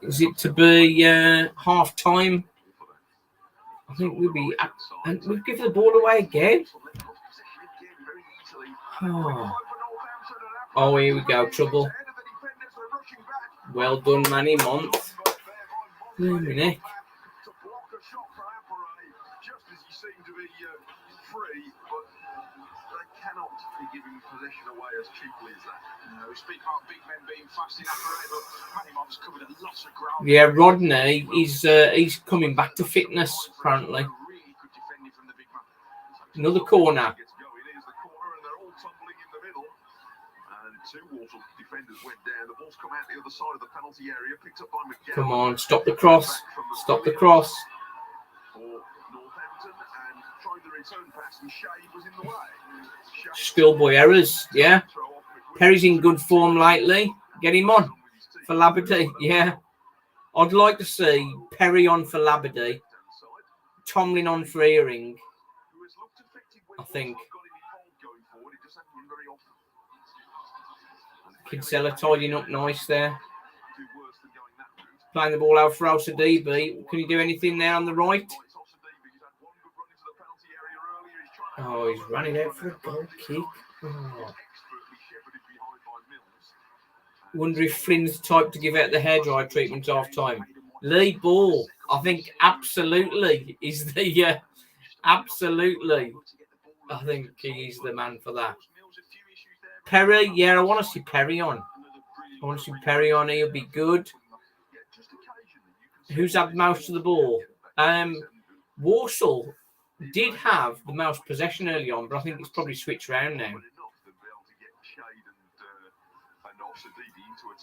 is it to be half time? I think we'll be. And we've given the ball away again. Oh, here we go. Trouble. Well done, Manny Month. Minute. Giving possession away as cheaply as that. We speak about big men being fast enough, but Manny Mom's covered a lot of ground. Yeah, Rodney, he's coming back to fitness apparently. Another corner. Here's the corner, and they're all tumbling in the middle. And two Walsall defenders went down. The ball's come out the other side of the penalty area, picked up by McGowan. Come on, stop the cross. Stop the cross. For Northampton, and trying the return pass, and Shade was in the way. Schoolboy errors, yeah. Perry's in good form lately. Get him on for Labadie, yeah. I'd like to see Perry on for Labadie, Tomlin on for Earing, I think. Kinsella tidying up nice there. Playing the ball out for Osadibe. Can he do anything there on the right? Oh, he's running out for a goal kick. Oh. Wonder if Flynn's the type to give out the hairdryer treatment half time. Lee Ball, I think absolutely is the absolutely. I think he's the man for that. Perry, yeah, I want to see Perry on. I want to see Perry on. He'll be good. Who's had most of the ball? Walsall did have the most possession early on, but I think it's probably switched around now.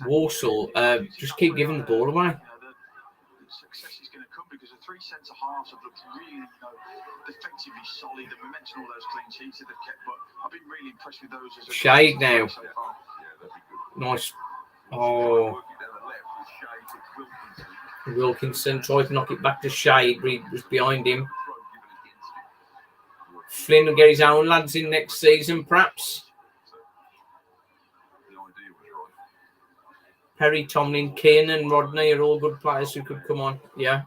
Walsall, just keep giving the ball away. Success is going to come because the three centre halves have looked really, defensively solid, and we mentioned all those clean sheets that they've kept, but I've been really impressed with those. As Shade now. So far. Nice. Oh. Wilkinson tried to knock it back to Shade, but he was behind him. Flynn will get his own lads in next season, perhaps. Perry, Tomlin, Kiernan, Rodney are all good players who could come on. Yeah.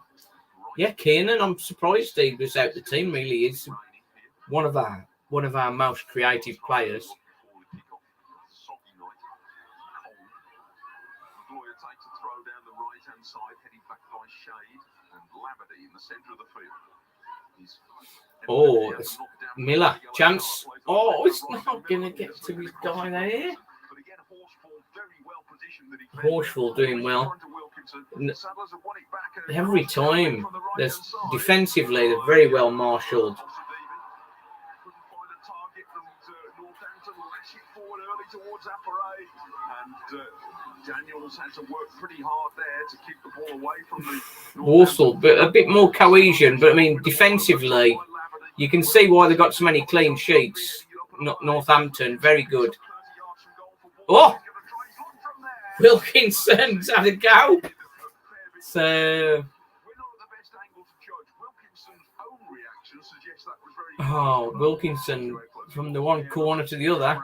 Yeah, Kiernan, I'm surprised he was out the team, really. Is one of our most creative players. Oh, it's Miller. Chance. Oh, it's not going to get to his guy there. Horsfall doing well. Every time, there's defensively, they're very well marshalled. Daniels had to work pretty hard there to keep the ball away from the Walsall, but a bit more cohesion. But I mean, defensively, you can see why they got so many clean sheets. Northampton, very good. Oh, Wilkinson's had a go. So, oh, Wilkinson from the one corner to the other.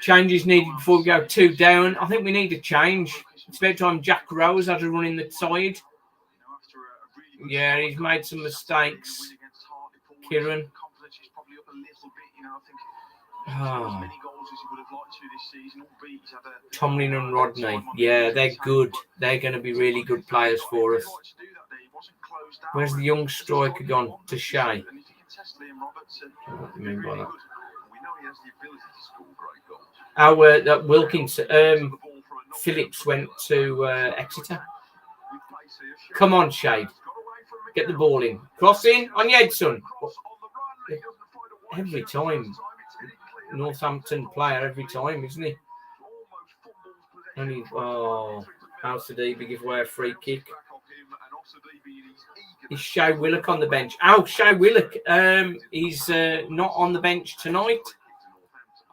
Changes needed before we go 2 down. I think we need a change. It's about time Jack Rose had to run in the side. Yeah, he's made some mistakes. Kieran. as many goals as he would have liked to this season, albeit he's had a Tomlin and Rodney. Yeah, they're good. They're going to be really good players for us. Where's the young striker gone? To Shay. We know he has the ability to score great goals. Our that Wilkins, Phillips went to Exeter. Come on, Shade. Get the ball in. Cross in on your head, son. Every time. Northampton player every time, isn't he? Only, Al-Sadibi give away a free kick. Is Shay Willock on the bench? Oh, Shay Willock. He's not on the bench tonight.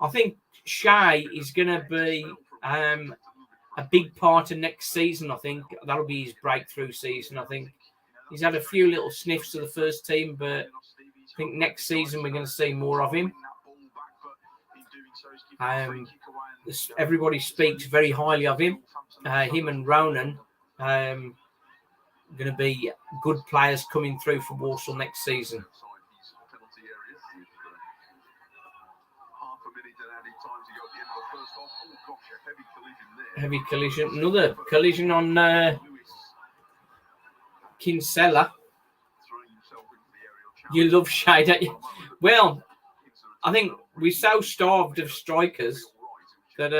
I think Shay is going to be a big part of next season. I think that'll be his breakthrough season. I think he's had a few little sniffs to the first team, but I think next season we're going to see more of him. Everybody speaks very highly of him. Him and Ronan going to be good players coming through for Walsall next season. Heavy collision. Another collision on Kinsella. You love Shay, don't you? Well, I think we're so starved of strikers that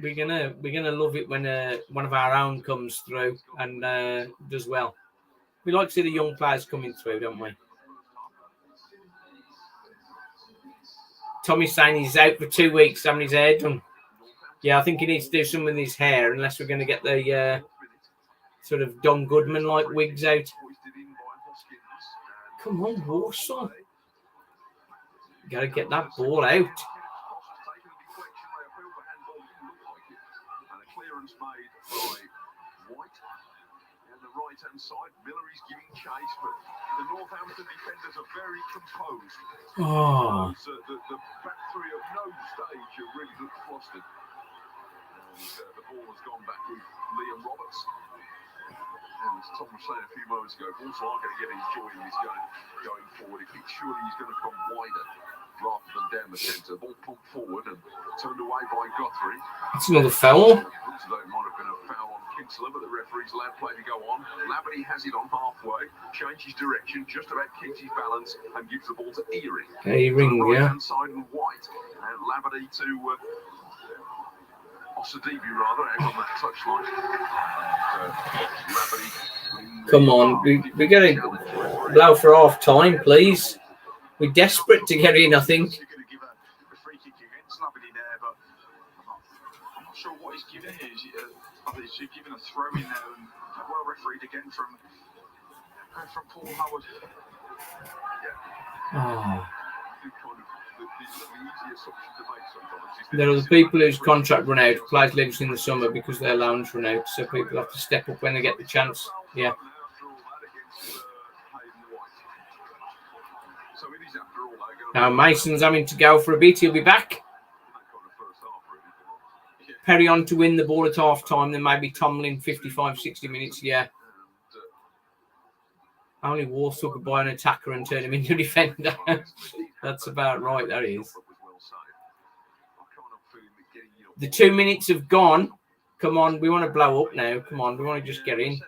we're gonna love it when one of our own comes through and does well. We like to see the young players coming through, don't we? Tommy's saying he's out for 2 weeks having his hair done. Yeah, I think he needs to do something with his hair unless we're going to get the sort of Don Goodman-like wigs out. Come on, Walsall. Got to get that ball out. Right-hand side, Miller is giving chase, but the Northampton defenders are very composed. Oh. The back three at no stage have really looked flustered. And the ball has gone back with Liam Roberts. And as Tom was saying a few moments ago, Walsall are going to get his joy in this game going forward. Surely he's going to come wider rather than down the centre. Ball pumped forward and turned away by Guthrie. It's another foul. Looks as though it might have been a foul on Kinsella, but the referee's allowed play to go on. Labadie has it on halfway, changes direction, just about keeps his balance, and gives the ball to Earing. Earing, yeah. Right-hand side and White. And Labadie to Osadibi, rather, out on the touchline. Come on, we're going to blow for half time, please. We're desperate to get in, I think. Going to give a free kick against Labadie there, but I'm not sure what he's giving here. I think he's giving a throw in there, and well refereed again from Paul Howard. Oh. There are the people whose contract run out, players leave in the summer because their loans run out, so people have to step up when they get the chance. Yeah. Now Mason's having to go for a bit. He'll be back. Perry on to win the ball at half time. Then maybe Tomlin 55, 60 minutes. Yeah. Only Walsall could buy an attacker and turn him into a defender. That's about right. That is. The 2 minutes have gone. Come on, we want to blow up now. Come on, we want to just get in.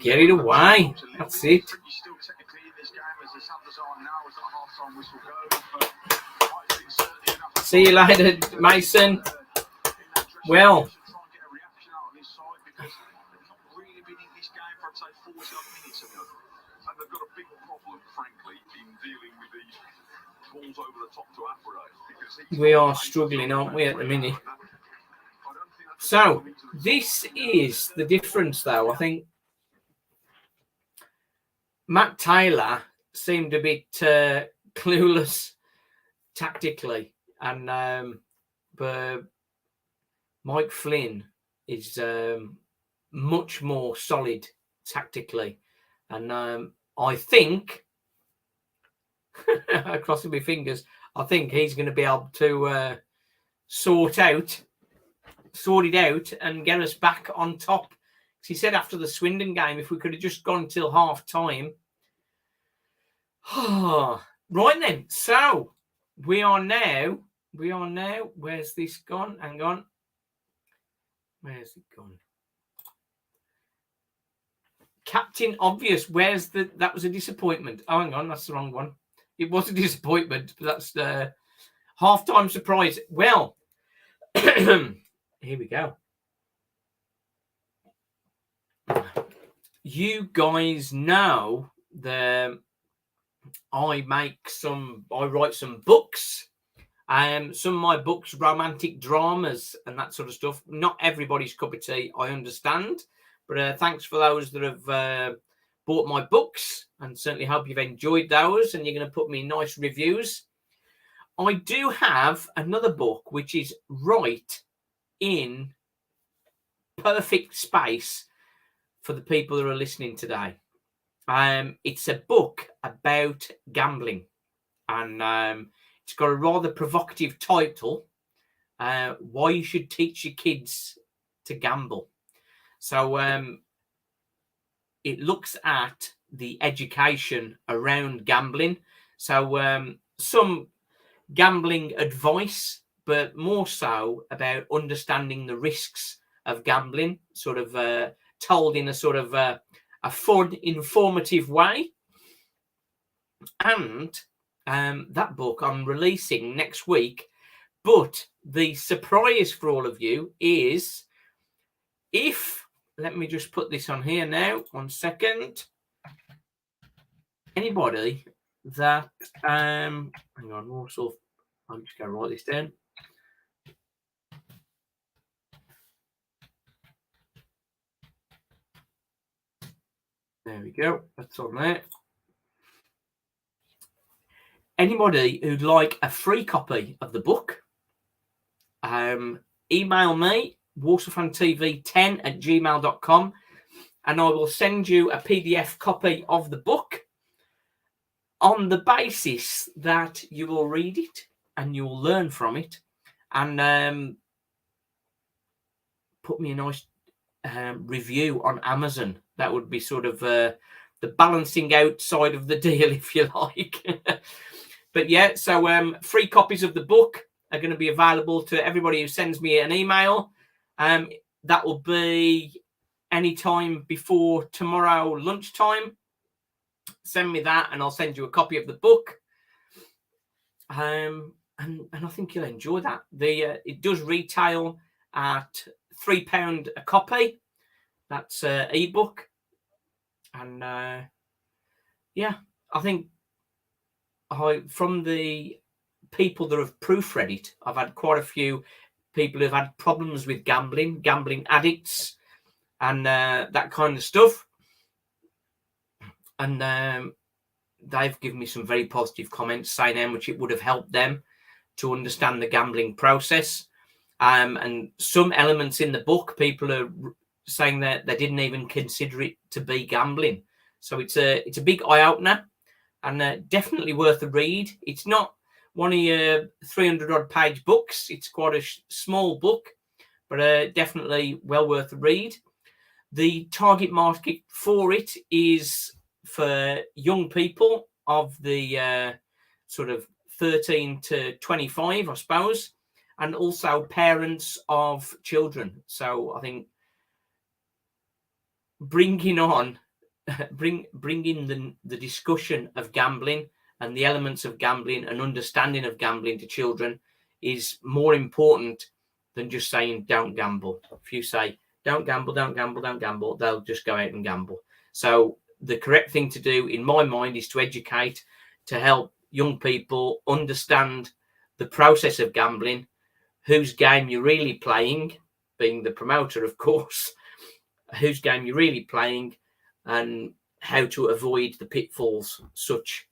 Get it away. That's it. See you later, Mason. Well. We are struggling, aren't we, at the minute? So, this is the difference, though. I think Matt Taylor seemed a bit clueless tactically, and but Mike Flynn is much more solid tactically, and I think, crossing my fingers, I think he's going to be able to sort it out and get us back on top. He said after the Swindon game, if we could have just gone till half time. Right then. So we are now. Where's this gone? Hang on. Where's it gone? Captain Obvious. Where's the? That was a disappointment. Oh, hang on. That's the wrong one. It was a disappointment, but that's the halftime surprise. Well, here we go. You guys know that I write some books. Some of my books, romantic dramas and that sort of stuff. Not everybody's cup of tea, I understand. But thanks for those that have bought my books, and certainly hope you've enjoyed those and you're going to put me nice reviews. I do have another book which is right in perfect space for the people that are listening today. It's a book about gambling, and it's got a rather provocative title, Why You Should Teach Your Kids to Gamble. So it looks at the education around gambling. So some gambling advice, but more so about understanding the risks of gambling, sort of told in a sort of a fun, informative way. And that book I'm releasing next week. But the surprise for all of you is, let me just put this on here now, 1 second. Anybody that, hang on, Walsall, I'm just going to write this down. There we go, that's on there. Anybody who'd like a free copy of the book, email me, WalsallFanTV10@gmail.com, and I will send you a PDF copy of the book on the basis that you will read it and you will learn from it, and put me a nice review on Amazon. That would be sort of the balancing out side of the deal, if you like. But yeah, so free copies of the book are going to be available to everybody who sends me an email. That will be any time before tomorrow lunchtime. Send me that and I'll send you a copy of the book. And I think you'll enjoy that. It does retail at £3 a copy. That's ebook. And yeah, I think from the people that have proofread it, I've had quite a few people who've had problems with gambling addicts, and that kind of stuff. And they've given me some very positive comments saying how much it would have helped them to understand the gambling process. And some elements in the book, people are saying that they didn't even consider it to be gambling. So it's a big eye-opener, and definitely worth a read. It's not one of your 300-odd page books. It's quite a small book, but definitely well worth a read. The target market for it is for young people of the sort of 13 to 25, I suppose, and also parents of children. So I think bringing the discussion of gambling and the elements of gambling and understanding of gambling to children is more important than just saying don't gamble. If you say don't gamble, don't gamble, don't gamble, they'll just go out and gamble. So the correct thing to do in my mind is to educate, to help young people understand the process of gambling, whose game you're really playing, being the promoter, of course, whose game you're really playing, and how to avoid the pitfalls such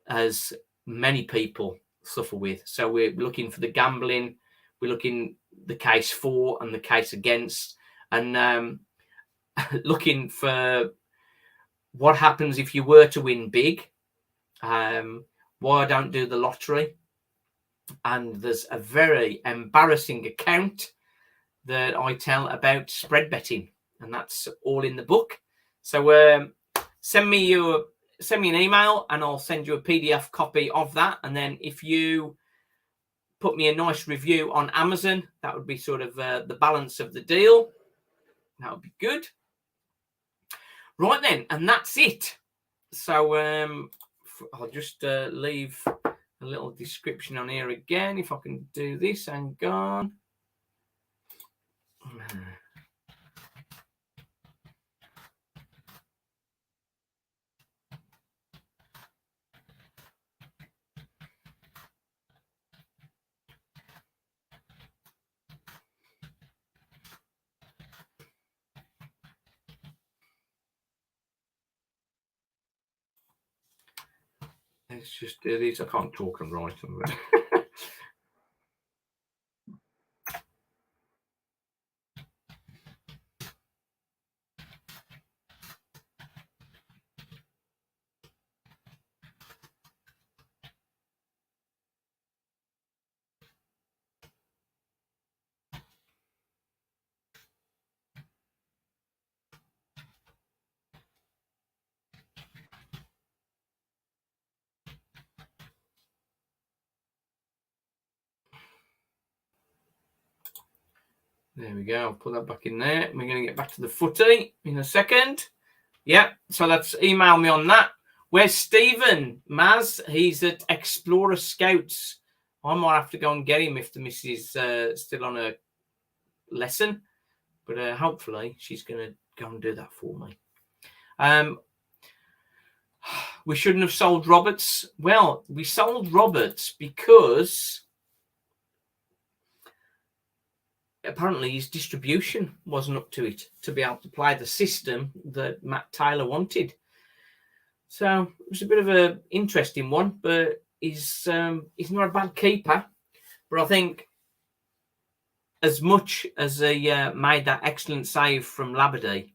as many people suffer with. So we're looking for the gambling, we're looking the case for and the case against, and looking for what happens if you were to win big, why I don't do the lottery. And there's a very embarrassing account that I tell about spread betting. and that's all in the book. So send me an email, and I'll send you a PDF copy of that. And then if you put me a nice review on Amazon, that would be sort of the balance of the deal. That would be good. Right then, and that's it. So I'll just leave a little description on here again, if I can do this. Hang on. Let's just do these. I can't talk and write them. There we go. I'll put that back in there. We're going to get back to the footy in a second. Yeah, so that's email me on that. Where's Stephen? Maz, he's at Explorer Scouts. I might have to go and get him if the missus is still on a lesson. But hopefully she's going to go and do that for me. We shouldn't have sold Roberts. Well, we sold Roberts because apparently his distribution wasn't up to it to be able to play the system that Matt Taylor wanted. So it was a bit of an interesting one, but he's not a bad keeper. But I think as much as he made that excellent save from Labadie,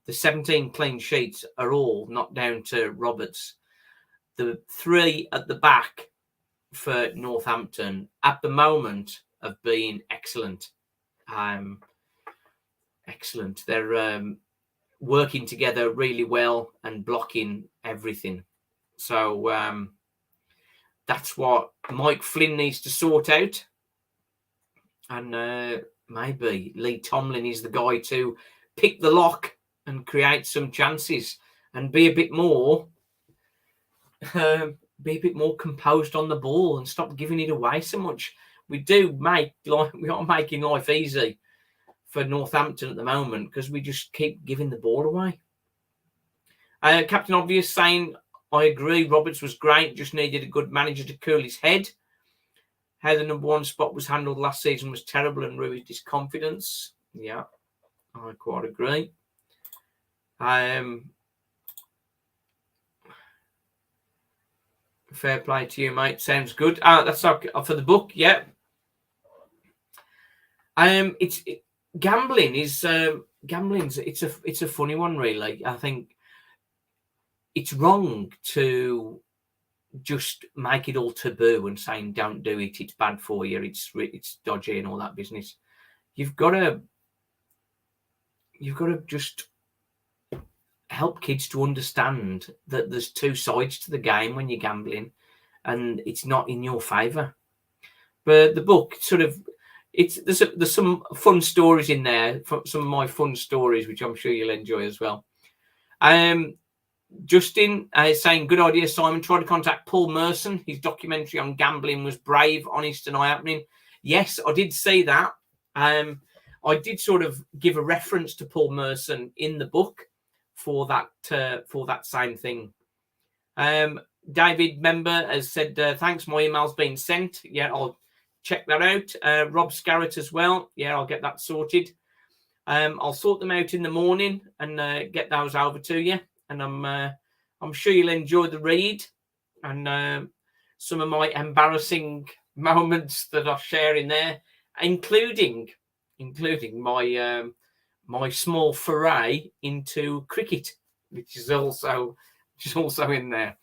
the 17 clean sheets are all not down to Roberts. The 3 at the back for Northampton at the moment have been excellent. Excellent. They're working together really well and blocking everything. So that's what Mike Flynn needs to sort out. And maybe Lee Tomlin is the guy to pick the lock and create some chances and be a bit more composed on the ball and stop giving it away so much. We are making life easy for Northampton at the moment because we just keep giving the ball away. Captain Obvious saying, I agree, Roberts was great, just needed a good manager to cool his head. How the number 1 spot was handled last season was terrible and ruined his confidence. Yeah, I quite agree. Fair play to you, mate. Sounds good. That's okay for the book. Yeah. Gambling is gambling's. It's a funny one, really. I think it's wrong to just make it all taboo and saying don't do it. It's bad for you. It's dodgy and all that business. You've got to just help kids to understand that there's 2 sides to the game when you're gambling, and it's not in your favour. But the book sort of there's some fun stories in there, some of my fun stories, which I'm sure you'll enjoy as well. Justin is saying, good idea, Simon. Try to contact Paul Merson. His documentary on gambling was brave, honest, and eye-opening. Yes, I did see that. I did sort of give a reference to Paul Merson in the book for that same thing. David Member has said, thanks, my email's been sent. Yeah, I'll check that out. Rob Scarrett as well. Yeah, I'll get that sorted. I'll sort them out in the morning and get those over to you. And I'm sure you'll enjoy the read and some of my embarrassing moments that I share in there, including my small foray into cricket, which is also in there.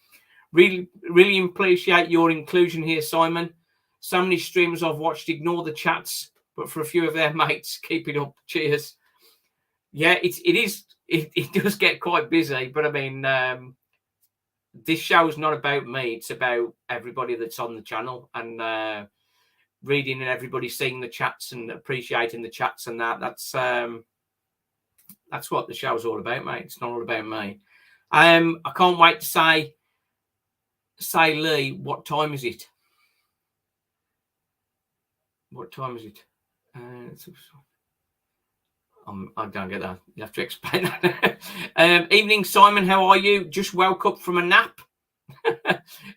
Really, really appreciate your inclusion here, Simon. So many streamers I've watched ignore the chats, but for a few of their mates, keep it up. Cheers. Yeah, it does get quite busy, but I mean, this show's not about me. It's about everybody that's on the channel and reading and everybody seeing the chats and appreciating the chats and that. That's what the show's all about, mate. It's not all about me. I can't wait to say, Lee, what time is it? What time is it? I don't get that. You have to explain that. Evening, Simon. How are you? Just woke up from a nap.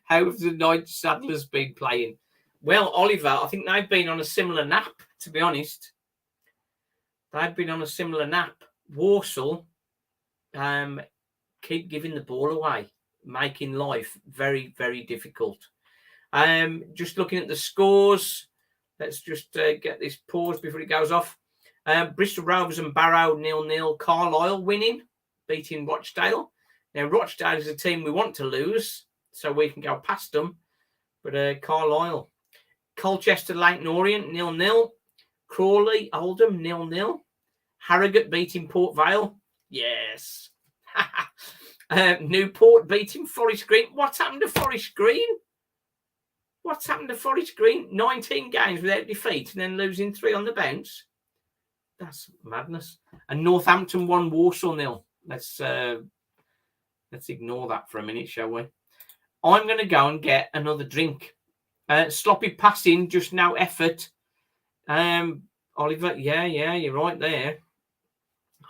How have the Night Saddlers been playing? Well, Oliver, I think they've been on a similar nap, to be honest. They've been on a similar nap. Walsall keep giving the ball away, making life very, very difficult. Just looking at the scores. Let's just get this paused before it goes off. Bristol Rovers and Barrow 0-0. Carlisle winning, beating Rochdale. Now, Rochdale is a team we want to lose, so we can go past them. But Carlisle. Colchester Leighton Orient 0-0. Crawley Oldham 0-0. Harrogate beating Port Vale. Yes. Newport beating Forest Green. What's happened to Forest Green? What's happened to Forest Green? 19 games without defeat and then losing 3 on the bounce. That's madness. And Northampton won Walsall 0. Let's ignore that for a minute, shall we? I'm going to go and get another drink. Sloppy passing, just no effort. Oliver, yeah, you're right there.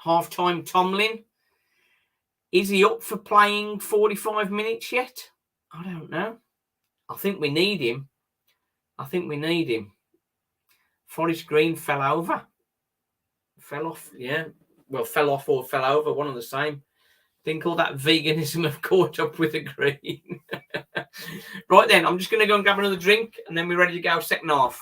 Half-time Tomlin. Is he up for playing 45 minutes yet? I don't know. I think we need him. Forest Green fell over. Fell off, yeah. Well, fell off or fell over, one of the same. Think all that veganism have caught up with the green. Right then, I'm just going to go and grab another drink and then we're ready to go second half.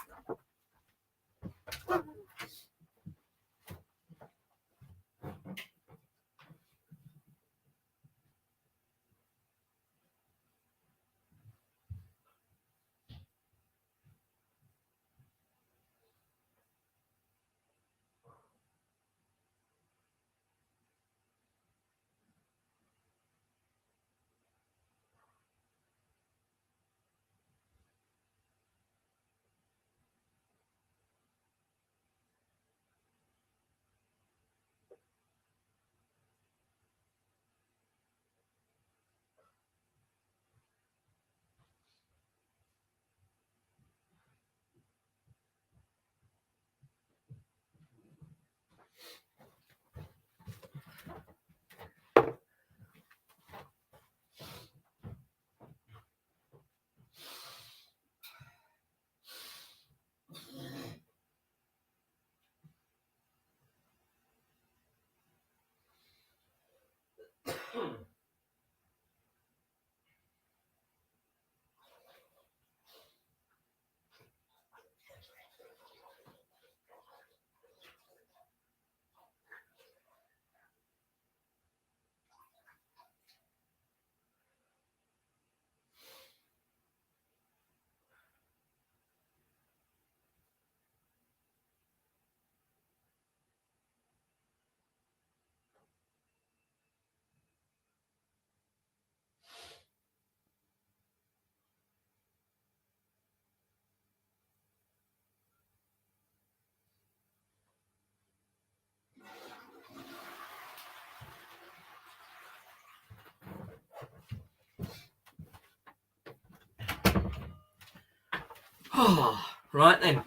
Oh, right then.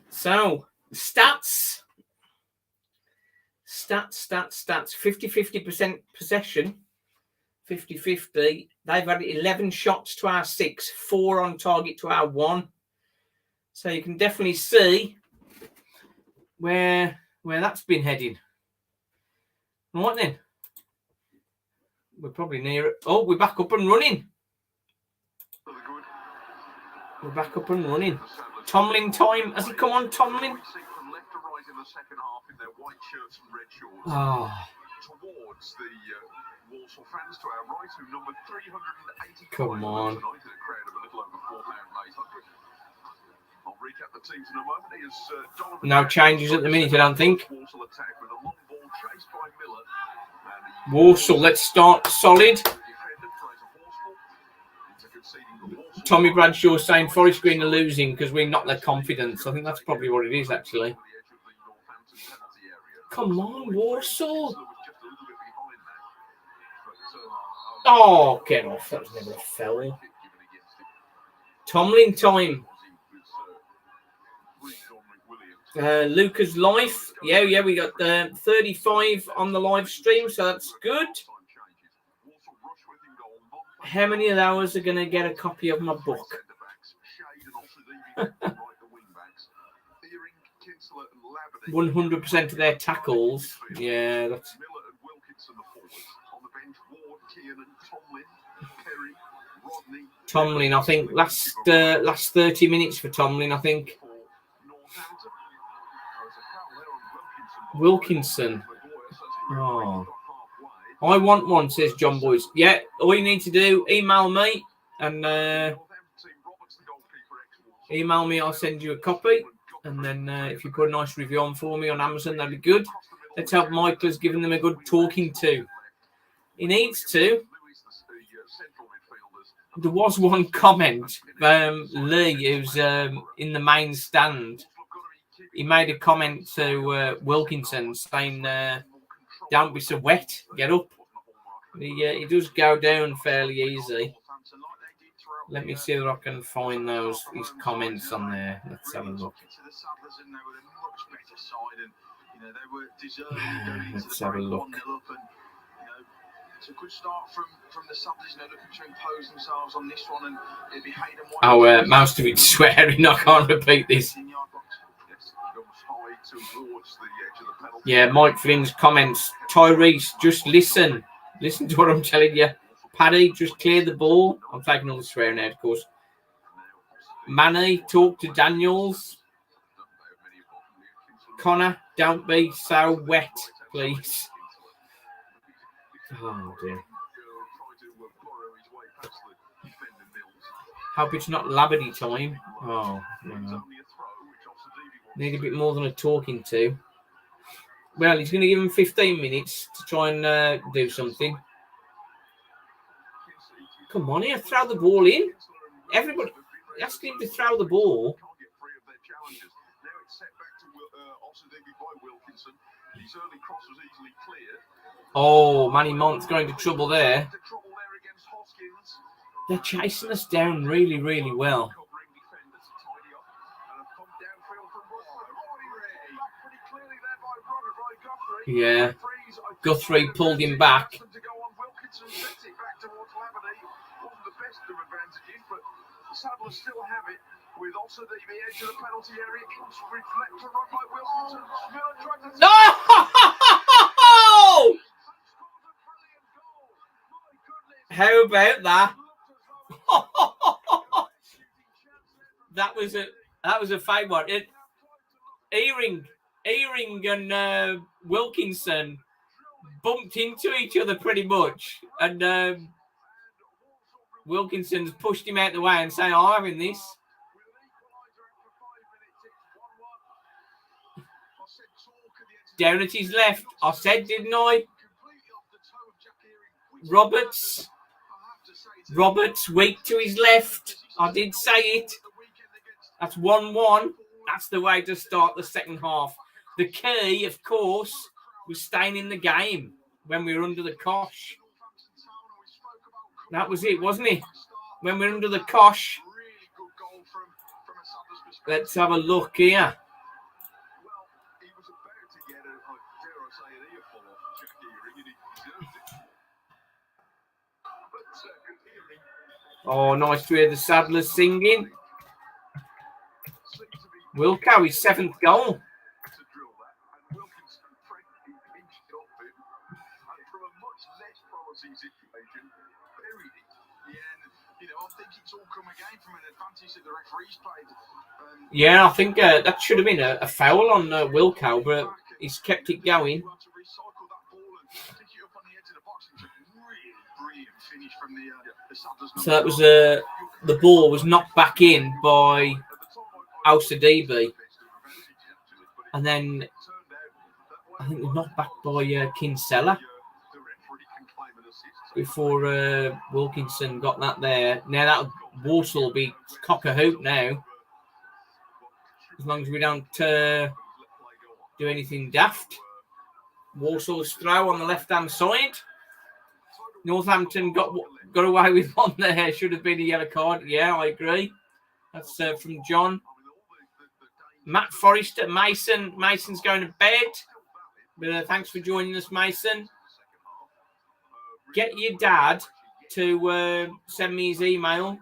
So, stats. 50-50% possession. 50-50. They've had 11 shots to our 6. 4 on target to our 1. So you can definitely see where that's been heading. Right then. We're probably near it. Oh, we're back up and running. We're back up and running. Tomlin time. Has he come on, Tomlin? Oh. Towards the Walsall fans to our right, who number 385. Come on. Tonight in a crowd of a little over 4,800. I'll recap the teams in a moment. No changes at the minute, I don't think. Walsall attack with a long ball chased by Miller. Walsall, let's start solid. Tommy Bradshaw saying Forest Green are losing because we knocked their confidence. I think that's probably what it is, actually. Come on, Walsall. Oh, get off. That was never a foul. Tomlin time. Luca's life. Yeah, we got 35 on the live stream, so that's good. How many of those are going to get a copy of my book? 100% of their tackles. Yeah, that's... Tomlin, I think, last 30 minutes for Tomlin, I think. Wilkinson. Oh. I want one, says John Boyce. Yeah, all you need to do, email me and email me, I'll send you a copy. And then if you put a nice review on for me on Amazon, that'd be good. Let's hope Michael's given them a good talking to. He needs to. There was one comment, Lee, who's in the main stand. He made a comment to Wilkinson saying, don't be so wet, get up. He does go down fairly easy. Let me see if I can find his comments on there. Let's have a look. Let's have a look. It's a good start from the Saddlers, looking to impose themselves on this one, and it'd be Hayden White. Oh, most of it's swearing. I can't repeat this. Yeah, Mike Flynn's comments. Tyrese, just listen. Listen to what I'm telling you. Paddy, just clear the ball. I'm taking all the swearing out, of course. Manny, talk to Daniels. Connor, don't be so wet, please. Oh, dear. Hope it's not Labadie time. Oh, no. Need a bit more than a talking to. Well, he's going to give him 15 minutes to try and do something. Come on here, throw the ball in. Everybody asking him to throw the ball. Oh, Manny Mont's going to trouble there. They're chasing us down really, really well. Yeah. Guthrie pulled him back. Sadler still have it with also the edge of the penalty area. It's reflector run by Wilkinson. No! How about that? that was a fine one. Earring and Wilkinson bumped into each other pretty much, and Wilkinson's pushed him out the way and saying, I'm having this. Down at his left. I said, didn't I? Roberts, weak to his left. I did say it. That's 1-1. That's the way to start the second half. The key, of course, was staying in the game when we were under the cosh. That was it, wasn't it? When we're under the cosh. Let's have a look here. Oh, nice to hear the Saddlers singing. Wilco, his 7th goal. Yeah, I think that should have been a foul on Wilco, but he's kept it going. So that was the ball was knocked back in by Al-Sadibi, and then I think they're knocked back by Kinsella before Wilkinson got that there. Now that Walsall will be cock a hoop now, as long as we don't do anything daft. Walsall's throw on the left-hand side. Northampton got away with one there. Should have been a yellow card. Yeah, I agree. That's from John. Matt Forrester, Mason. Mason's going to bed. But thanks for joining us, Mason. Get your dad to send me his email.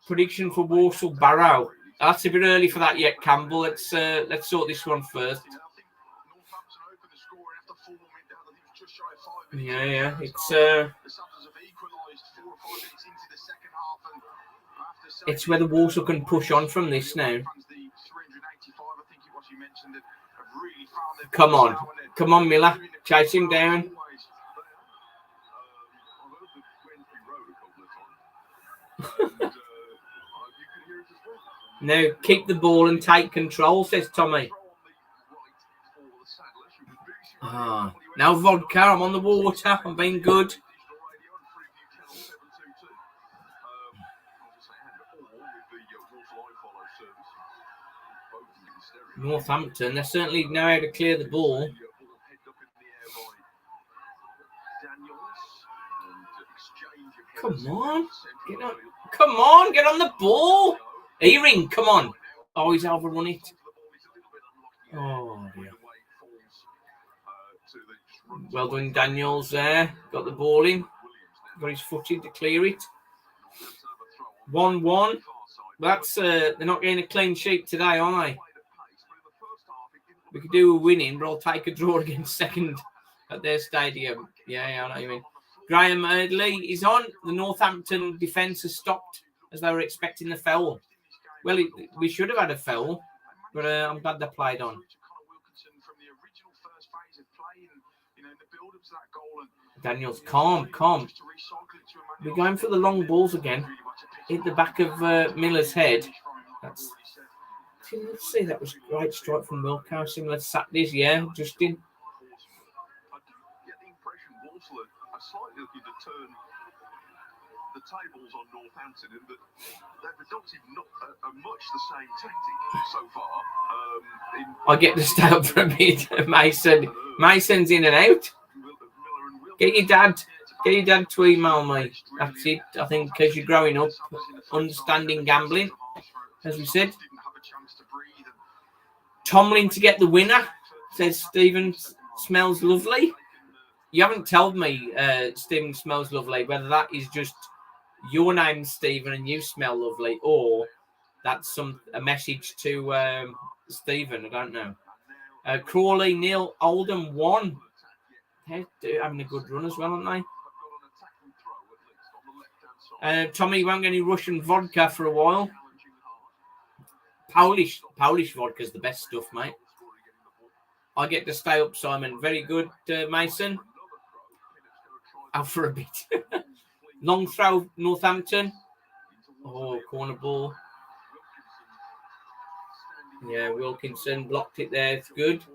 Prediction for Walsall Barrow. That's a bit early for that yet, Campbell. Let's sort this one first. Yeah. It's whether Walsall can push on from this now. Come on, Miller. Chase him down. Now keep the ball and take control, says Tommy. Now vodka, I'm on the water. I'm being good. Northampton, they certainly know how to clear the ball. Come on, get on the ball. Earring, come on. Oh, he's overrun it. Oh, dear. Well done, Daniels there. Got the ball in. Got his foot in to clear it. 1-1. That's they're not getting a clean sheet today, are they? We could do a winning, but I'll take a draw against second at their stadium. Yeah, I know what you mean. Graham Erdley is on. The Northampton defence has stopped as they were expecting the foul. Well, we should have had a foul, but I'm glad they played on. Daniels, calm. We're going for the long balls again. Hit the back of Miller's head. Let's see, that was a great strike from Wilcox. Let's sack this, yeah, Justin. Slightly looking to turn the tables on Northampton, and that they've adopted much the same tactic so far. I get to stay up for a bit, Mason. Mason's in and out. Get your dad to email me. That's it. I think because you're growing up, understanding gambling, as we said. Tomlin to get the winner, says Stephen. Smells lovely. You haven't told me, Stephen smells lovely, whether that is just your name, Stephen, and you smell lovely, or that's a message to Stephen. I don't know. Crawley, Neil, Oldham, 1. They're having a good run as well, aren't they? Tommy, you won't get any Russian vodka for a while. Polish vodka is the best stuff, mate. I get to stay up, Simon. Very good, Mason. Out for a bit. Long throw, Northampton. Oh, corner ball. Yeah, Wilkinson blocked it there. It's good.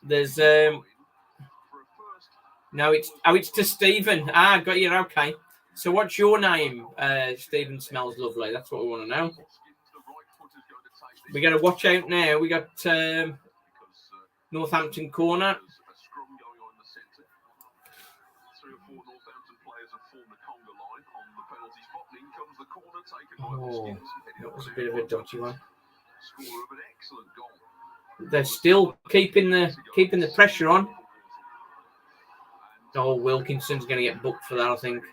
There's no, it's to Stephen. Got you. Okay. So what's your name? Stephen smells lovely. That's what we want to know. We got to watch out now. We got Northampton corner. Oh, that was a bit of a dodgy one. They're still keeping the pressure on. Oh, Wilkinson's going to get booked for that, I think.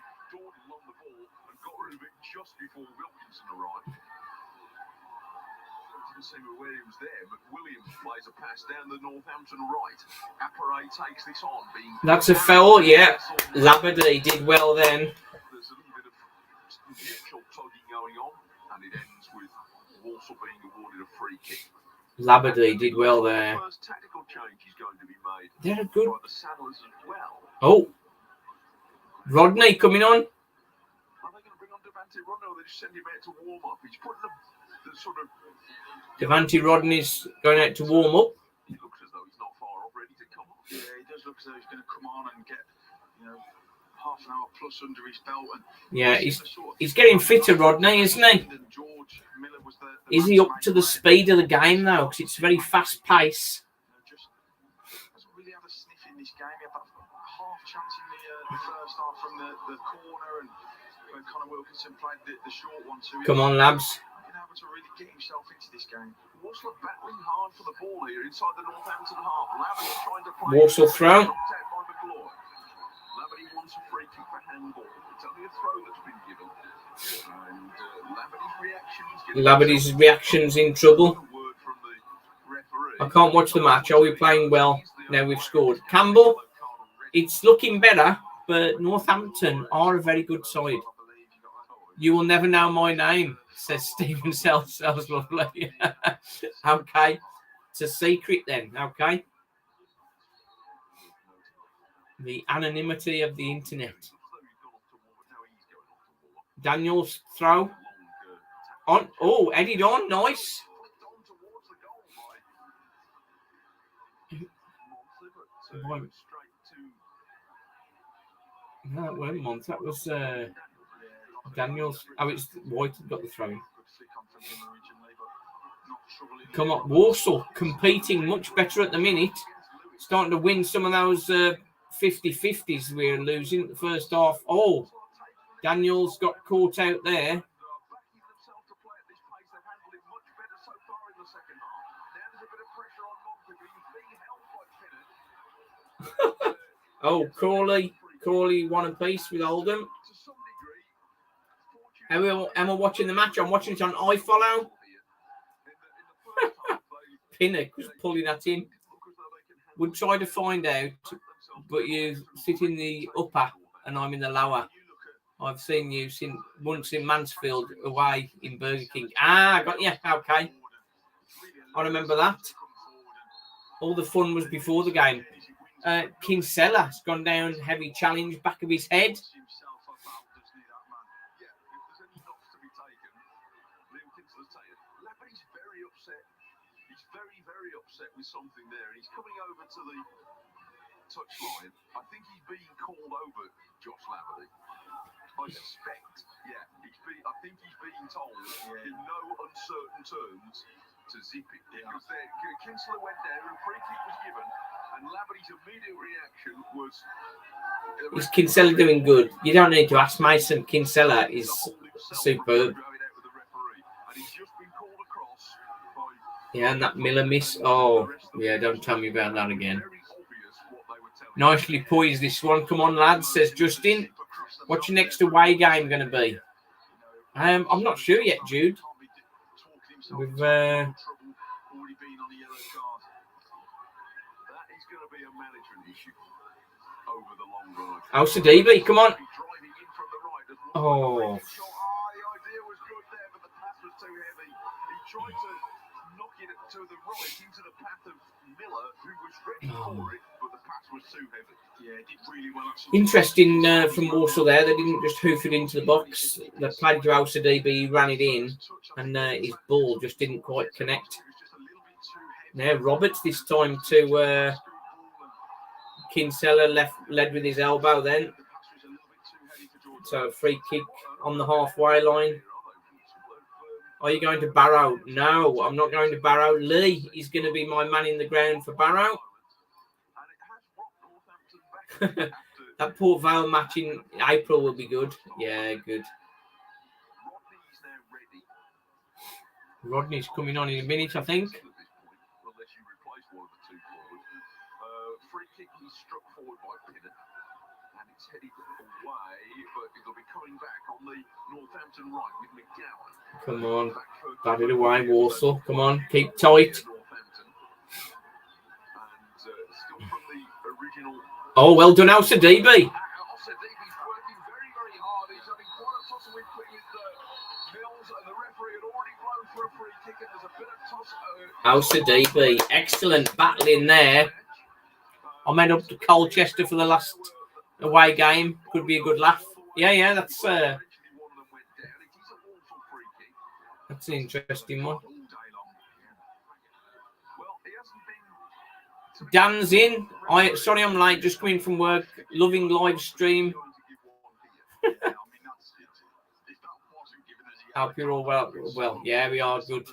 Williams there, but Williams plays a pass down the Northampton right. Apparay takes this on. That's a foul, yeah. Labadie did well then. There's a little bit of mutual tugging going on, and it ends with Walsall being awarded a free kick. Labadie did well there. The first tactical change is going to be made. They're good. By the Saddlers as well. Oh, Rodney coming on. Are they going to bring on Rodney, or they just send him out to warm up. He's putting the sort of... Devante Rodney's going out to warm up. He looks as though he's not far off, ready to come on. Yeah, he does look as though he's going to come on and get, half an hour plus under his belt. And yeah, he's getting fitter, Rodney, isn't he? Is he up to the speed of the game, though? Because it's very fast pace. Hasn't really had a sniff in this game. He had that half chance in the first half from the corner, and when Connor Wilkinson played the short one too. Come on, lads. Been able to really get himself into this game. Walsall battling hard for the ball here inside the Northampton half. Labadie trying to play. Walsall throw. Labadie wants a free kick for handball. It's only a throw that's been given. And Labadie's reaction's in trouble. I can't watch the match. Are we playing well? Now we've scored. Campbell, it's looking better, but Northampton are a very good side. You will never know my name, says Stephen Sells. Lovely. Okay. It's a secret then. Okay. The anonymity of the internet. Daniel's throw. On. Oh, Eddie on. Nice. No, that wasn't Mont. That was Daniels. Oh, it's White who got the throw. Come on, Walsall competing much better at the minute. Starting to win some of those 50-50s we're losing the first half. Oh, Daniels got caught out there. Oh, Crawley won a piece with Oldham. Am I watching the match? I'm watching it on iFollow. Pinnock was pulling at him. We'll try to find out, but you sit in the upper and I'm in the lower. I've seen you once in Mansfield away in Burger King. I got you. Okay. I remember that. All the fun was before the game. Kinsella's gone down, heavy challenge, back of his head. Very upset with something there. He's coming over to the touchline. I think he's being called over, Josh Labadie. I suspect, I think he's being told in no uncertain terms to zip it. Because Kinsella went there and a free kick was given, and Labadie's immediate reaction was... Is Kinsella doing good? You don't need to ask Mason. Kinsella is superb. Yeah, and that Miller miss. Oh, yeah, don't tell me about that again. Nicely poised, this one. Come on, lads, says Justin. What's your next away game going to be? I'm not sure yet, Jude. We've... Al-Sadibi, come on. Oh. To the right into the path of Miller, who was ready for it, but the pass was too heavy. Yeah, it did really well. Interesting from Walsall there. They didn't just hoof it into the box. They played to Al-Sadibi, he ran it in, and his ball just didn't quite connect. Now Roberts this time to Kinsella led with his elbow then. So free kick on the halfway line. Are you going to Barrow? No, I'm not going to Barrow. Lee is going to be my man in the ground for Barrow. That Port Vale match in April will be good. Yeah, good. Rodney's coming on in a minute, I think. Free kick is struck forward by Pinnock, and it's headed away, but it'll be coming back on the Northampton right with McGowan. Come on, batted away, Walsall. Come on, keep tight. Oh, well done, Al-Sadibi. Al-Sadibi, excellent battling there. I made up to Colchester for the last away game. Could be a good laugh. Yeah, that's... That's an interesting one. Dan's in. Sorry I'm late, just coming from work. Loving live stream. Hope you're all well. Yeah, we are good.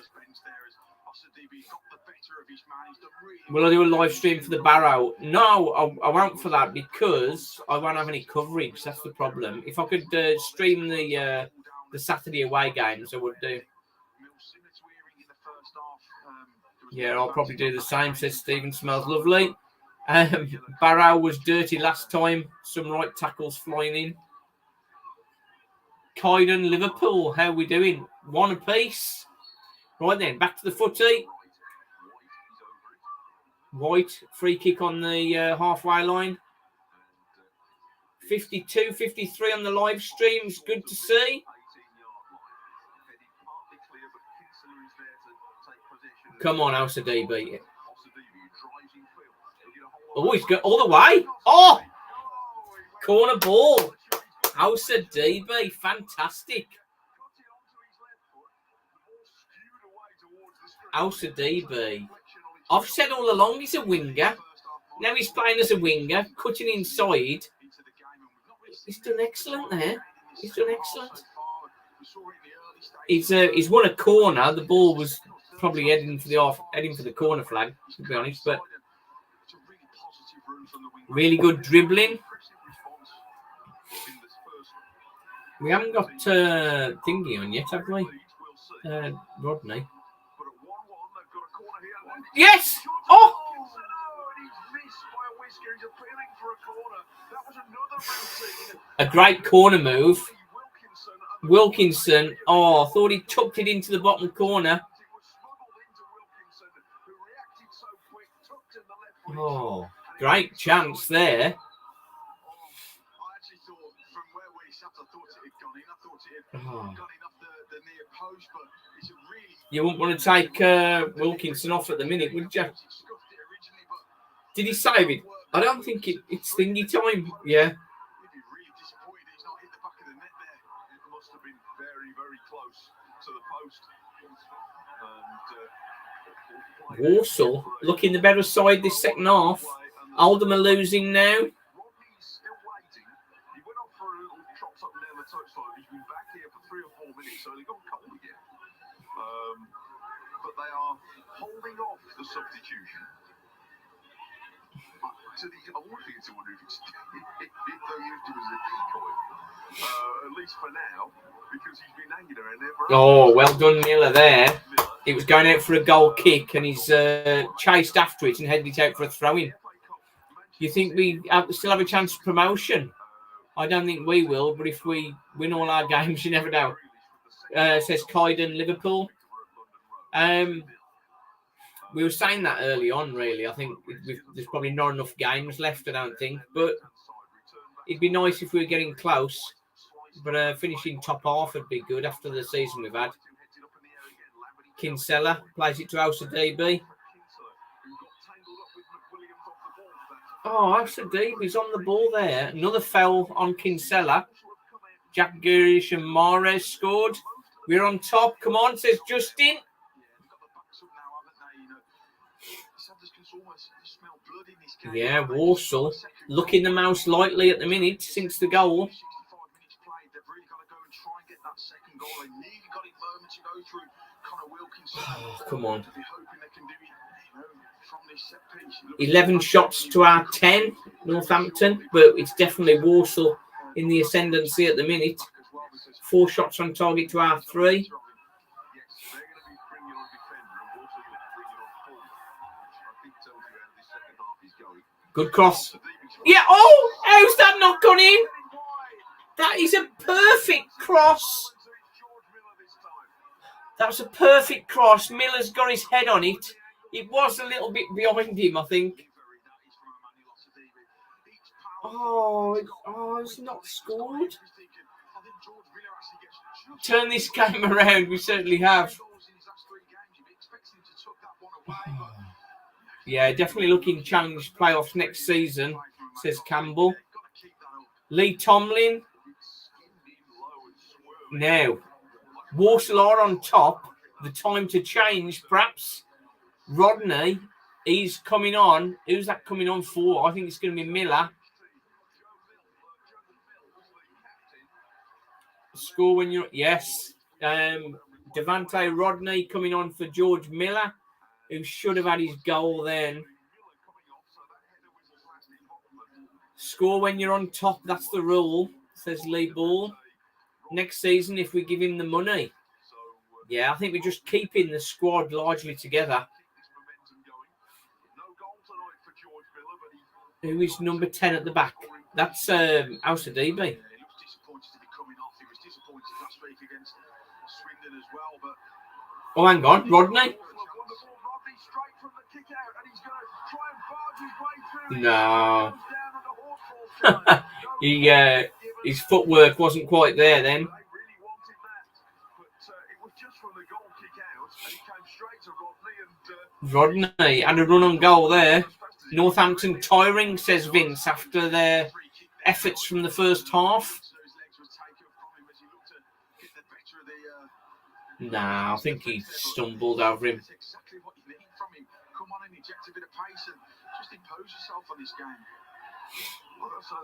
Will I do a live stream for the Barrow? No, I won't for that because I won't have any coverage. That's the problem. If I could stream the Saturday away games, I would do. Yeah, I'll probably do the same, says Stephen. Smells lovely. Barrow was dirty last time. Some right tackles flying in. Kyden, Liverpool, how are we doing? One apiece. Right then, back to the footy. White, free kick on the halfway line. 52, 53 on the live stream. It's good to see. Come on, Elsa DB. Oh, he's got all the way. Oh! Corner ball. Elsa DB, fantastic. Elsa DB. I've said all along he's a winger. Now he's playing as a winger, cutting inside. He's done excellent there. He's done excellent. He's won a corner. The ball was probably heading for the corner flag, to be honest. But really good dribbling. We haven't got thingy on yet, have we? Rodney. Yes! Oh! A great corner move. Wilkinson. Oh, I thought he tucked it into the bottom corner. Oh, great chance there. Oh. You wouldn't want to take Wilkinson off at the minute, would you? Did he save it? I don't think it's thingy time. Yeah. Walsall looking the better side this second half. Oldham are losing now. But they are holding off the substitution. I wonder if it's they used him as a decoy, at least for now, because he's been hanging around there. Oh, well done, Miller there. It was going out for a goal kick, and he's chased after it and headed it out for a throw-in. You think we still have a chance of promotion? I don't think we will, but if we win all our games, you never know. Says Kyden, Liverpool. We were saying that early on, really. I think there's probably not enough games left, I don't think. But it'd be nice if we were getting close. But finishing top half would be good after the season we've had. Kinsella plays it to Elsa DB. Oh, Elsa DB's on the ball there. Another foul on Kinsella. Jack Grealish and Mahrez scored. We're on top. Come on, says Justin. Yeah, Walsall looking the most likely at the minute since the goal. Oh, come on. 11 shots to our 10, Northampton, but it's definitely Walsall in the ascendancy at the minute. 4 shots on target to our 3. Good cross. Yeah, oh, how's that not gone in? That is a perfect cross. That's a perfect cross. Miller's got his head on it. It was a little bit behind him, I think. Oh, it's not scored. Turn this game around. We certainly have. Yeah, definitely looking challenge playoffs next season, says Campbell. Lee Tomlin. Now, Walsall are on top. the time to change, perhaps. Rodney, he's coming on. Who's that coming on for? I think it's going to be Miller. Score when you're... Yes. Devante Rodney coming on for George Miller, who should have had his goal then. Score when you're on top. That's the rule, says Lee Ball. Next season, if we give him the money. Yeah, I think we're just keeping the squad largely together. Who is number 10 at the back? That's Al-Sadibi. Oh, hang on. Rodney? No. His footwork wasn't quite there then. Rodney and a run on goal there. Northampton tiring, says Vince, after their efforts from the first half. Nah, I think he stumbled over him. Come on and inject a bit of pace and just impose yourself on this game. Well, that's the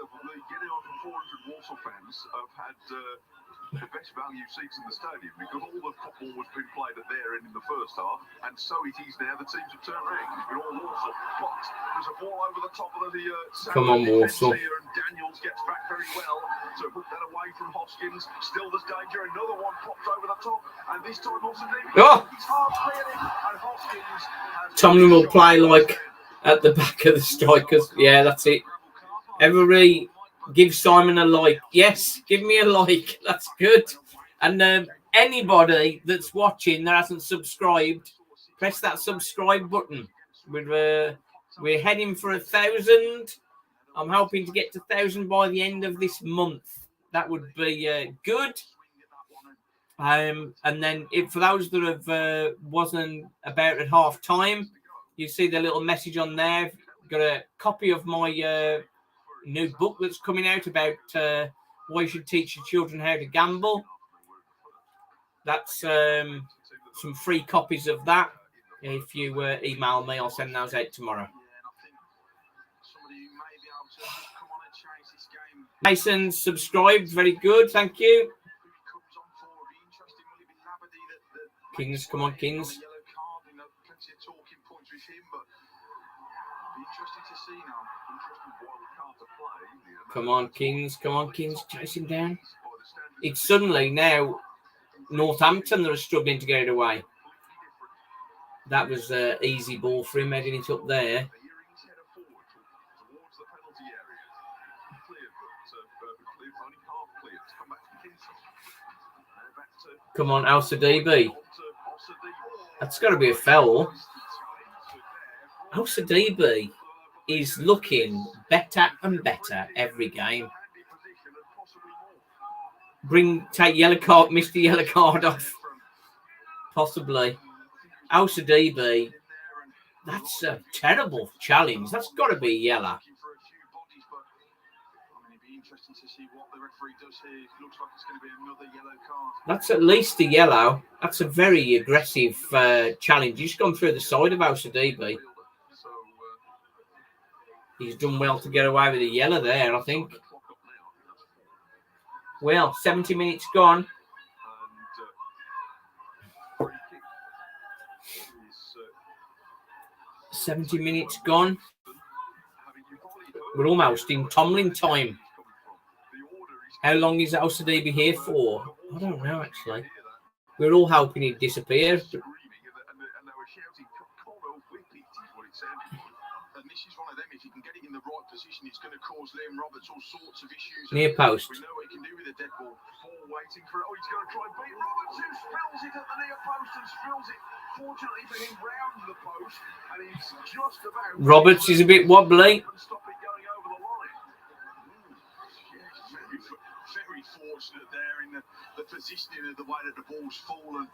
getting on from 400 Walsall fans have had the best value seats in the stadium because all the football was being played at their end in the first half, and so it is now. The teams have turned around. It's been all Walsall, but there's a ball over the top of the come on, Walsall. Here, and Daniels gets back very well to put that away from Hoskins. Still there's danger. Another one popped over the top, and this time also David. Oh! He's hard clearing, and Hoskins has Tomlin will play like at the back of the strikers. Yeah, that's it. Every give Simon a like. Yes, give me a like. That's good. And anybody that's watching that hasn't subscribed, press that subscribe button. We're heading for 1,000. I'm hoping to get to 1,000 by the end of this month. That would be good. And then for those that have wasn't about at half time, you see the little message on there. Got a copy of my new book that's coming out about why you should teach your children how to gamble. That's some free copies of that. If you email me, I'll send those out tomorrow. Mason subscribed. Very good. Thank you. Kings, come on, Kings. Come on, Kings. Come on, Kings. Chase him down. It's suddenly now Northampton that are struggling to get it away. That was an easy ball for him, heading it up there. Come on, Al-Sadibi. That's got to be a foul. Al-Sadibi is looking better and better every game. Take yellow card, Mr. Yellow Card off. Possibly. Al-Sadibi, that's a terrible challenge. That's got to be yellow. That's at least a yellow. That's a very aggressive challenge. He's gone through the side of Al-Sadibi. He's done well to get away with a yellow there, I think. Well, 70 minutes gone. 70 minutes gone. We're almost in Tomlin time. How long is Al-Sadibi here for? I don't know, actually. We're all hoping he'd disappear. But... Near post. We know what he can do with a dead ball. Ball waiting for it. Oh, he's going to try and beat Roberts, who spills it at the near post and spills it. Fortunately for him, round the post, and he's just about. Roberts is a bit wobbly. Stop it going over the line. Very fortunate there in the positioning of the way that the ball's fallen.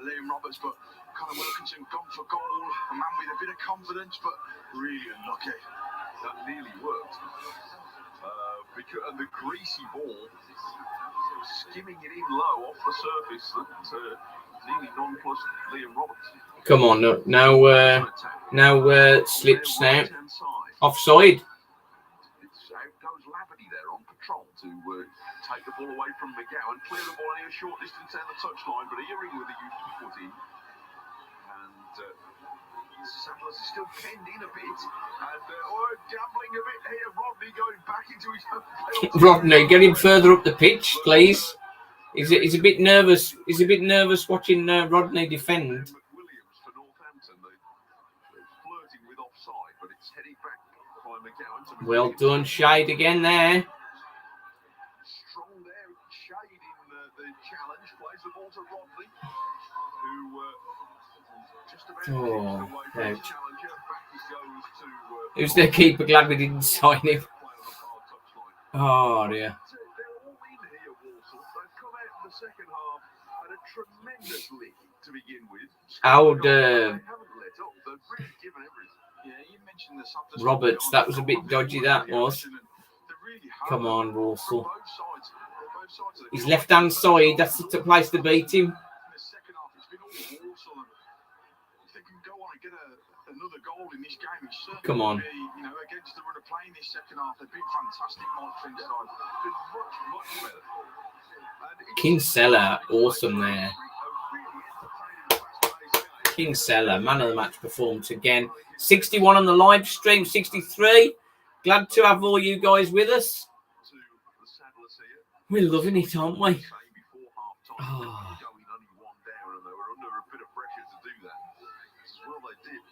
Liam Roberts, but Conor Wilkinson gone for goal. A man with a bit of confidence, but really unlucky. That nearly worked. And the greasy ball skimming it in low off the surface. That nearly nonplussed Liam Roberts. Come on, now slips now. Offside. It's out goes Labadie there on patrol to take the ball away from McGowan, clear the ball in a short distance down the touchline, but Earing with a useful foot in. And Sadler's is still penned in a bit, and gambling a bit here. Rodney going back into his own penalty. Rodney, get him further up the pitch, please. He's a bit nervous. He's a bit nervous watching Rodney defend. Williams for Northampton. They're flirting with offside, but it's heading back by McGowan. Well done, Shade again there. Strong there, Shade in the challenge, plays the ball to Rodney, who just about Oh, away from his ouch. challenger. Back he goes to Who's their keeper? Glad we didn't sign him. play on the far touchline. Oh dear. They're all in here, Walsall. They've come out in the second half at a tremendous lick to begin with. How would, They haven't let up. They've really given everything. Yeah, you mentioned the Sadler's Roberts, that was a bit dodgy, that was. They really have. Come on, On Walsall. both sides of the His field. left-hand side, that's the place to beat him. In the second half, it's been all Walsall, and if they can go on and get another goal in this game, it's certainly Come on. be, against the run of play in this second half. They've been fantastic, Mike Finn's side. Been much better. And it's Kinsella, awesome there. a really entertaining, fast-paced game. Kinsella, man of the match performance again. 61 on the live stream, 63. Glad to have all you guys with us. To the Sadlers here. We're loving it, aren't we? Say before half-time, they were going only one down, and they were under a bit of pressure to do that. Well, they did.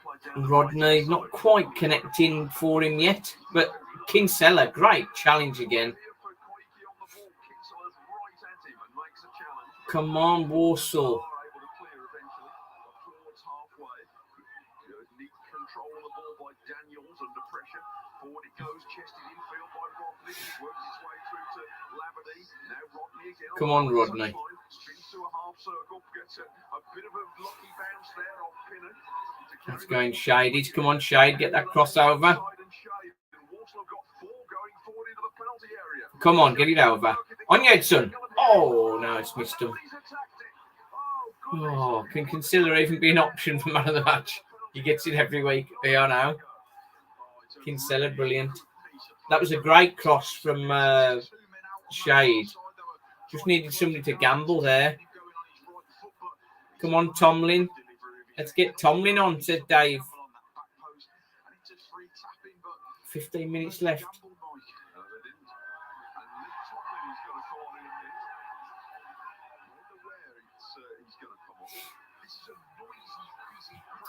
Played down the Rodney, right-hand not side. quite connecting for him yet, but Kinsella, great challenge again. Here for Koiki on the ball. Kinsella's right at him and makes a challenge. Come on, Walsall. Are able to clear eventually. Towards halfway. Neat control of the ball by Daniels under pressure. Forward it goes, chested infield by Rodney. Works its way through to Labadie. Now Rodney again. Come on, Rodney. Spins to a half circle. Gets a bit of a lucky bounce there on Pinner. That's going shaded. Come on, Shade, get that crossover. Come on, get it over. On your head, son. Oh, no, it's missed him. Oh, can Kinsella even be an option for man of the match? He gets it every week. They are now. Kinsella, brilliant. That was a great cross from Shade. Just needed somebody to gamble there. Come on, Tomlin. Let's get Tomlin on, said Dave. 15 minutes left.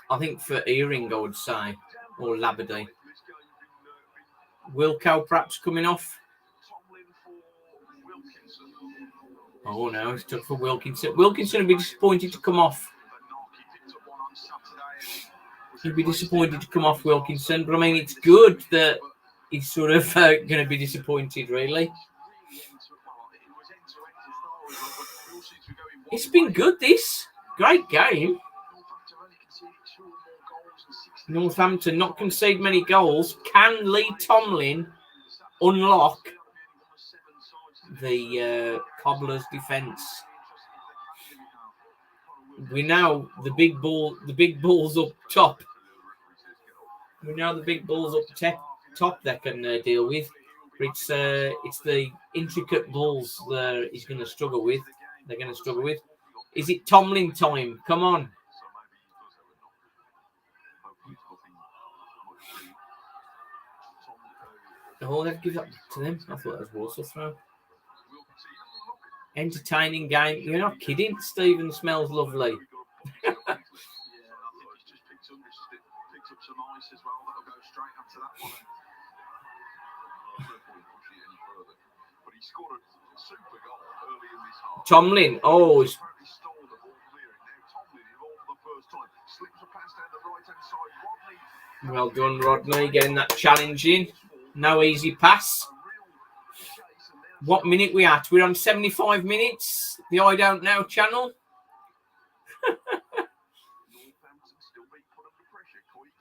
I think for Earing, I would say, or Labadie. Wilco perhaps coming off. Oh no, it's took for Wilkinson. Wilkinson would be disappointed to come off. He'd be disappointed to come off Wilkinson, but I mean, it's good that he's sort of going to be disappointed, really. It's been good, this. Great game. Northampton not concede many goals. Can Lee Tomlin unlock the Cobblers' defence? We know the big balls up top. We know the big balls up top they can deal with. But it's the intricate balls that he's going to struggle with. They're going to struggle with. Is it Tomlin time? Come on. Oh, they've given that to them. I thought that was Walsall throw. Entertaining game. You're not kidding. Stephen smells lovely. Yeah, I think he's just picked up some ice as well. That'll go straight after that one. I don't want to push it any further. But he scored a super goal early in this half. Tomlin. Oh, He stole the ball clearing. Now Tomlin involved for the first time. Slips a pass down the right-hand side. Rodney. well done, Rodney, getting that challenge in. No easy pass. What minute we at? We're on 75 minutes. The I Don't Know channel.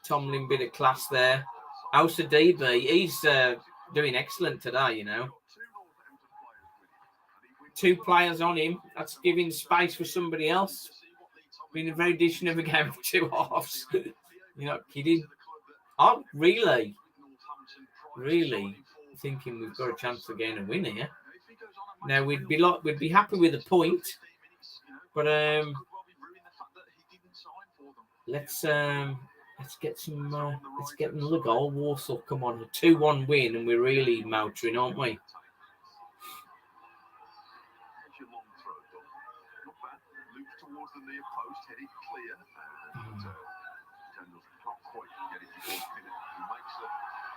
Tomlin bit of class there. How's DB? He's doing excellent today, you know. 2 players on him. That's giving space for somebody else. Been a very decent of a game of 2 halves. You're not kidding. I'm really thinking we've got a chance of getting a win here. Now we'd be happy with a point, but let's get another goal. Walsall, come on, a 2-1 win, and we're really motoring, aren't we? Towards the near post, headed clear, and Daniels can't quite get it before he makes the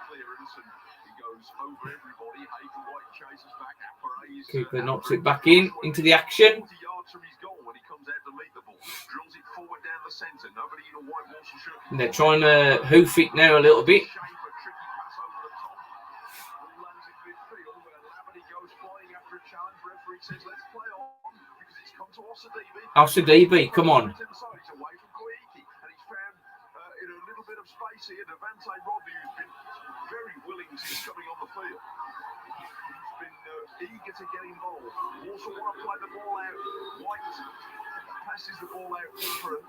clearance and he goes over everybody. Hayden White chases back. Keeper knocks it back into the action. 40 yards from his goal when he comes out to meet the ball. Drills it forward down the centre. Nobody in a white Walsall shirt. And they're trying to hoof it now a little bit. Shape a tricky pass over the top. Ball lands in midfield where Labadie goes flying after a challenge. Referee says, let's play on. Al-Sadibi, come on. And he's found in a little bit of space here. Devante Rodney, who's been very willing since coming on the field. He's been eager to get involved. Also want to play the ball out. White passes the ball out so that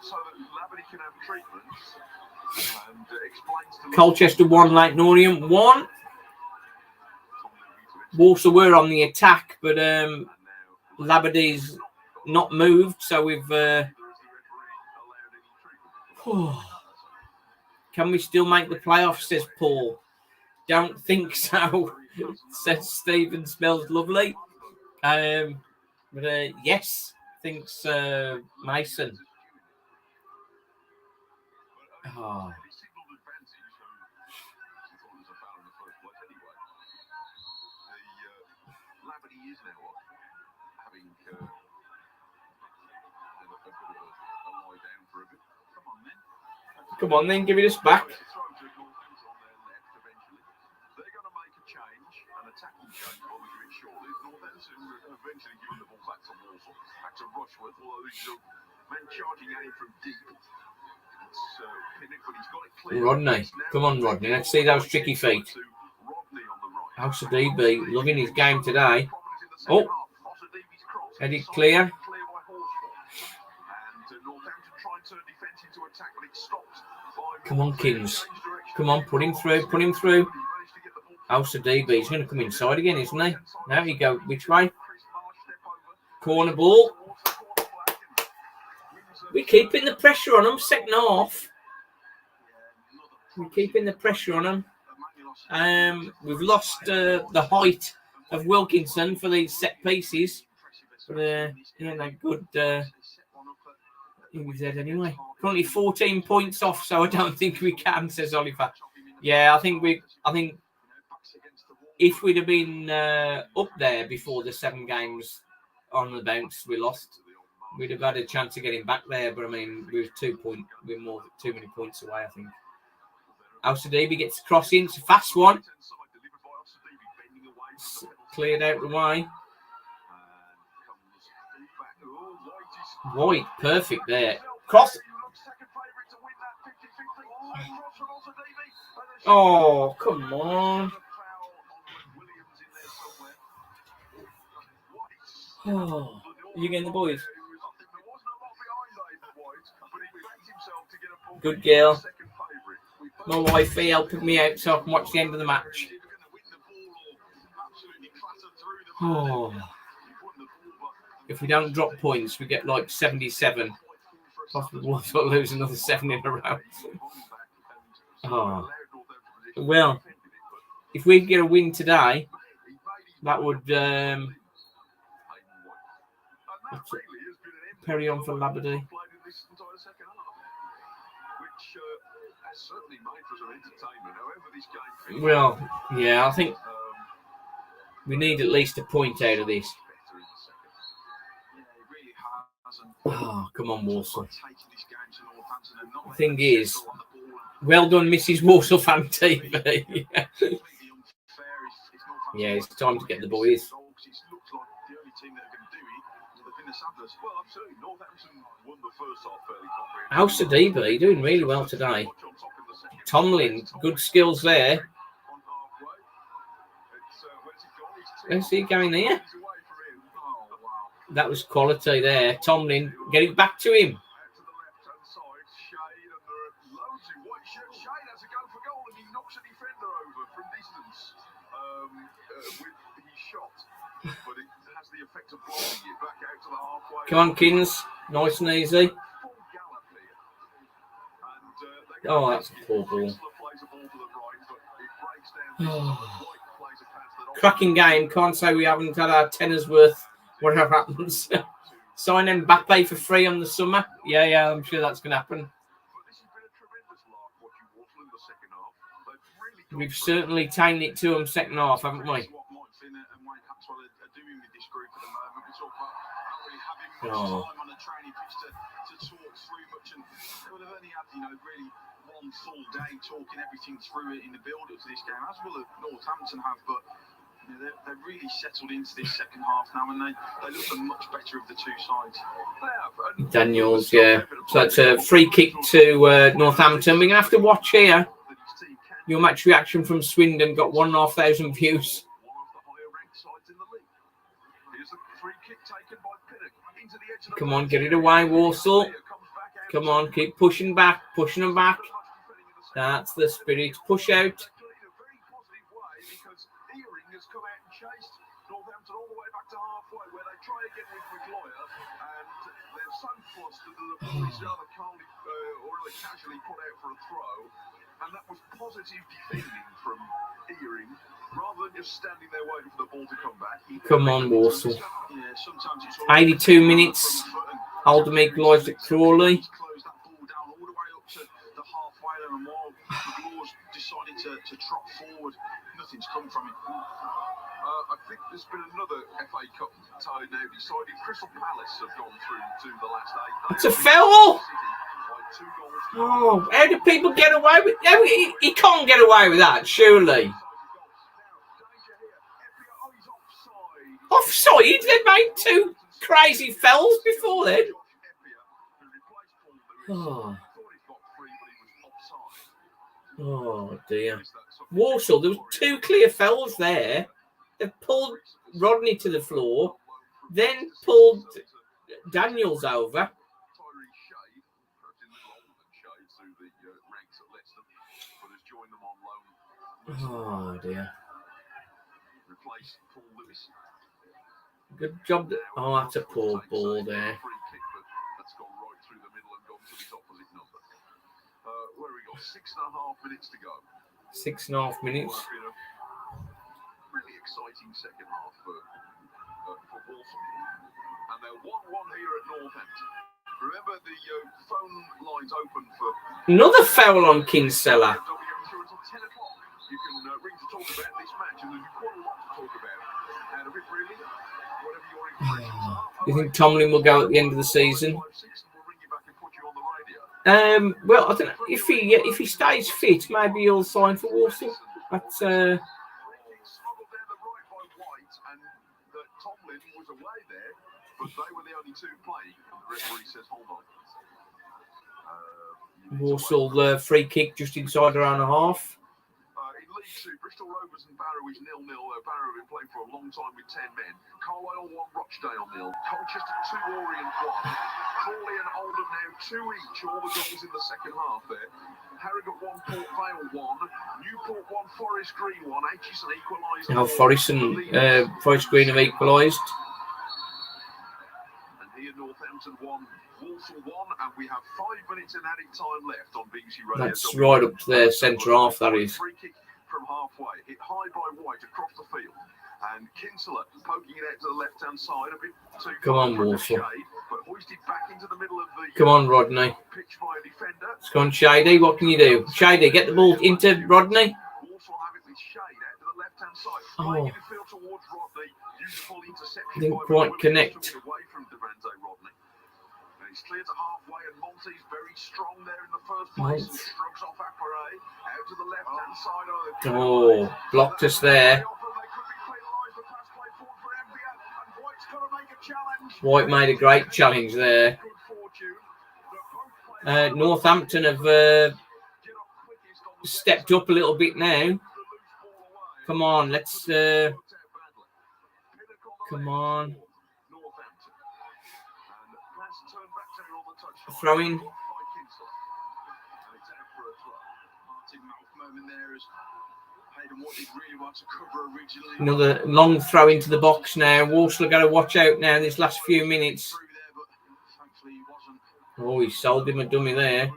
Labadie can have treatments. And explains to Colchester 1, Lake Northampton 1. Walsall were on the attack, but Labadie's not moved, so we've can we still make the playoffs, says Paul. Don't think so, says Stephen. Smells lovely. But yes, thinks Mason. Oh. Come on, then give it us back. They're going to make a change, an attacking change. Well, we'll do it shortly. Northampton eventually giving the ball back to Walsall, back to Rushworth, although these men charging at him from deep. Rodney, come on, Rodney. Let's see those tricky feet. Al-Sadibi loving his game today. Oh, headed clear. Come on, Kings. Come on, put him through. Al-Sadibi, he's going to come inside again, isn't he? There you go. Which way? Corner ball. We're keeping the pressure on them, second half. We're keeping the pressure on them. We've lost the height of Wilkinson for these set pieces. But, they're good. He was dead anyway. Currently 14 points off, so I don't think we can, says Oliver. Yeah, I think if we'd have been up there before the 7 games on the bounce we lost, we'd have had a chance of getting back there. But I mean, we were more too many points away, I think. Al-Sadibi gets crossing. It's a fast one. Cleared out the way. White, perfect there. Cross. Oh, come on. Oh, you getting the boys? Good girl. My wifey helping me out so I can watch the end of the match. Oh. If we don't drop points, we get like 77. Possibly we'll lose another 7 in a row. Oh. Well, if we get a win today, that would carry on for Labadie. Well, yeah, I think we need at least a point out of this. Oh, come on, Walsall. The thing is, well done, Mrs. Walsall Fan TV. Yeah, it's time to get the boys. Al-Sadibi doing really well today. Tomlin, good skills there. Let's see going there. That was quality there. Tomlin, get it back to him. Out to the left-hand side, Shade, and there are loads in white shirt. Shade has a go for goal, and he knocks a defender over from distance with his shot. But it has the effect of blocking it back out to the halfway. Come on, Kins. Nice and easy. Full gallop here. And Oh, that's a poor ball. Kinsler plays a ball to the right, but it breaks down. White plays a pass that Cracking game. Can't say we haven't had our tenner's worth. Whatever happens. Sign Mbappe for free on the summer. Yeah, I'm sure that's going to happen. But this has been a tremendous lark watching Walsall in the second half. They've really got We've certainly tamed it to them second half, haven't we? what Mike Finner and Wayne Haxwell are doing with this group at the moment. We talk about not really having much time on the training pitch to talk through much, and they would have only had, really one full day talking everything through in the build-up to this game, as will Northampton have, but they're really settled into this second half now, and they look the much better of the two sides. They have. Daniels, yeah. So it's a free kick to Northampton. We're going to have to watch here. Your match reaction from Swindon got 1,500 views. One of the higher-ranked sides in the league. Here's a free kick taken by Pinnock into the edge of the Come on, get it away, Walsall. Come on, keep pushing back, pushing them back. That's the spirit. Push out. Has come out and chased Northampton all the way back to halfway, where they try again with McGloyer, and they're so flustered that the ball is rather calmly or really casually put out for a throw, and that was positive defending from Earing, rather than just standing there waiting for the ball to come back. Come on, Walsall. Yeah, sometimes it's 82 minutes. Alderman equalised at Crawley. Close that ball down all the way up to the halfway line, and while McGlaw's decided to trot forward, nothing's come from it. I think there's been another FA Cup tie now decided. Crystal Palace have gone through to the last 8. It's a foul. Oh, how do people get away with? He can't get away with that, surely. Offside? They made 2 crazy fouls before then. Oh dear. Walsall, there was 2 clear fouls there. They pulled Rodney to the floor, then pulled Daniels over. Oh dear. Good job. Oh, that's a poor ball there. Where we got 6.5 minutes to go. 6.5 minutes. Really exciting second half for Walsall. And they're 1-1 here at Northampton. Remember, the phone lines open for Another foul on Kinsella. until 10 o'clock. You can ring to talk about this match, and there's quite a lot to talk about. And a bit really, whatever your impressions are. You think Tomlin will go at the end of the season? Well, I don't know if he stays fit, maybe he'll sign for Walsall. But Smuggled down the right by White, and that Tomlin was away there, but they were the only 2 playing. The referee says, hold on. Walsall free kick just inside around a half. In League 2, Bristol Rovers and Barrow is 0-0. Barrow have been playing for a long time with 10 men. Carlisle 1, Rochdale 0. Colchester 2, Orient 1. Crawley and Oldham now 2 each. All the goals in the second half there. Harrogate 1, Port Vale 1. Newport 1, Forest Green 1. Aitchison equalised. Oh, Forest Green have equalised. And here Northampton 1, Walsall 1, and we have 5 minutes in added time left on BBC Radio. That's right up to their centre half, that is. Free kick from halfway, hit high by White across the field, and Kinsler poking it out to the left-hand side a bit too. Come on, Walsall. But hoisted back into the middle of the Come on, Rodney. pitch by a defender. Let's go on, Shady. What can you do? Shady, get the ball into Rodney. Walsall have it with Shade out to the left-hand side. Oh. Playing in the field towards Rodney. Useful interception. Didn't by quite McWilliams, connect. took it away from Durante Rodney. And he's cleared to halfway, and Monty's very strong there in the first place. And shrugs off Apparay out to the left-hand side. Oh, blocked us there. White made a great challenge there. Northampton have stepped up a little bit now. Come on, let's... come on. throw-in. Another long throw into the box now. Walsall got to watch out now this last few minutes. Oh, he sold him a dummy there.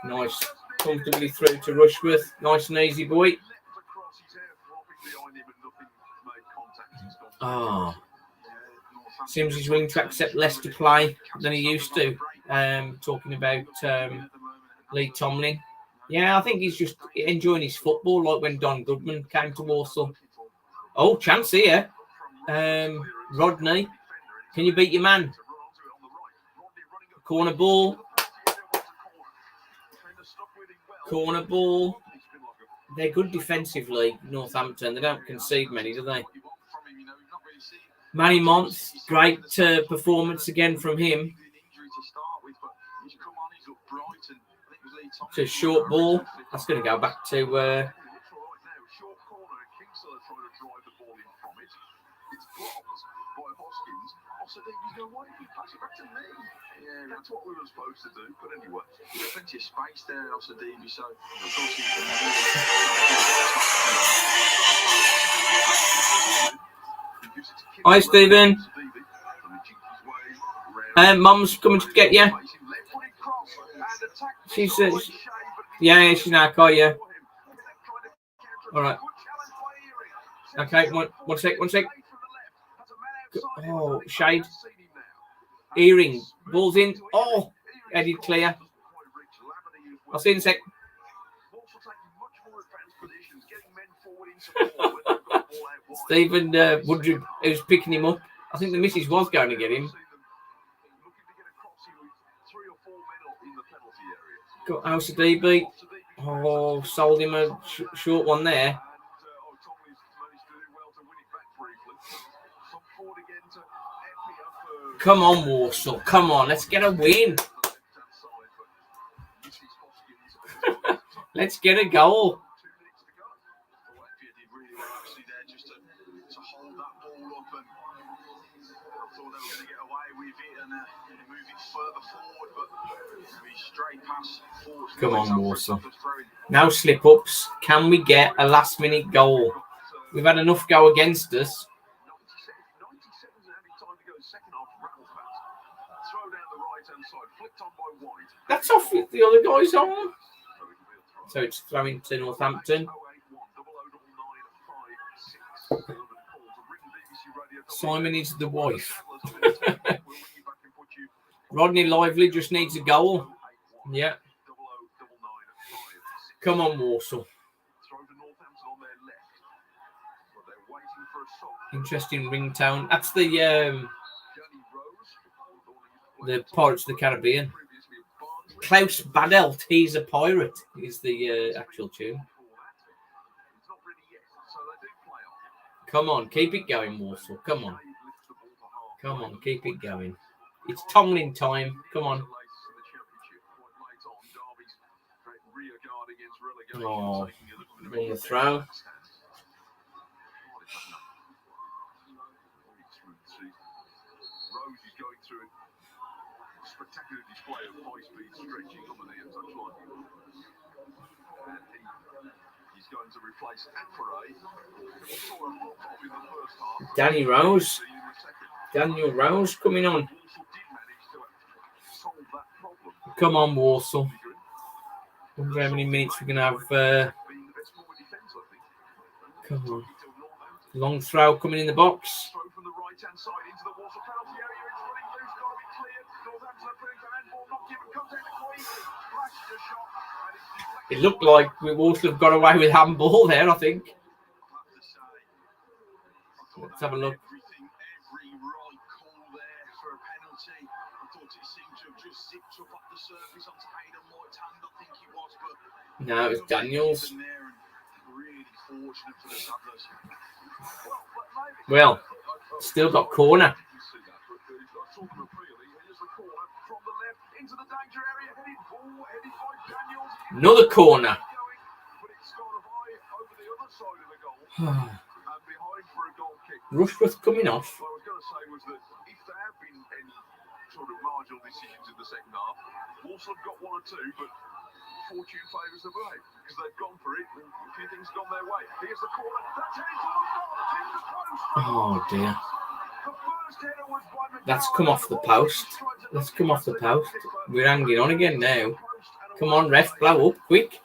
Nice. Comfortably through to Rushworth. Nice and easy, boy. Seems he's willing to accept less to play than he used to. Talking about Lee Tomlin. Yeah, I think he's just enjoying his football, like when Don Goodman came to Walsall. Oh, chance here. Rodney, can you beat your man? Corner ball. Corner ball. They're good defensively, Northampton. They don't concede many, do they? Manny Month, great performance again from him. It's a short ball. That's going to go back to... Yeah, that's what we were supposed to do. But anyway, there's plenty of space there, Osadebe, so Hi, Stephen. Mum's coming to get you. She's yeah, she's in our car, yeah. All right. Okay, one sec. Oh, shade. Earring. Ball's in. Oh, headed clear. I'll see you in a sec. Stephen Woodruff, who's picking him up. I think the missus was going to get him. Got Osadebe. Oh, sold him a short one there. Come on, Walsall. Come on, let's get a win. Let's get a goal. Come on, Walsall. Now slip-ups. Can we get a last-minute goal? We've had enough go against us. That's off with the other guys on. So it's throwing to Northampton. Simon is the wife. Rodney Lively just needs a goal. Yeah. Come on, Walsall. Interesting ringtone. That's the Pirates of the Caribbean. Klaus Badelt, he's a pirate, is the actual tune. Come on, keep it going, Walsall. Come on. Come on, keep it going. It's Tomlin time. Come on. Oh, on the throw. Spectacular display of high-speed stretching on the touchline. And he's going to replace Akpare. Danny Rose. Daniel Rose coming on. Come on, Walsall. I wonder how many minutes we're going to have. Come on. Long throw coming in the box. It looked like we Walsall have got away with handball there, I think. Let's have a look. No, it was Daniels. Well, still got corner. Another corner. Rushworth coming off. What I was going to say was that if there have been any sort of margin marginal decisions in the second half. Walsall have got one or two, but fortune favours the brave because they've gone for it. And a few things have gone their way. Here's the corner. That's heading towards goal. It's the post. Oh dear. The first header was by McDowell. That's come off the post. That's come off the post. We're hanging on again now. Come on, ref, blow up, quick. Big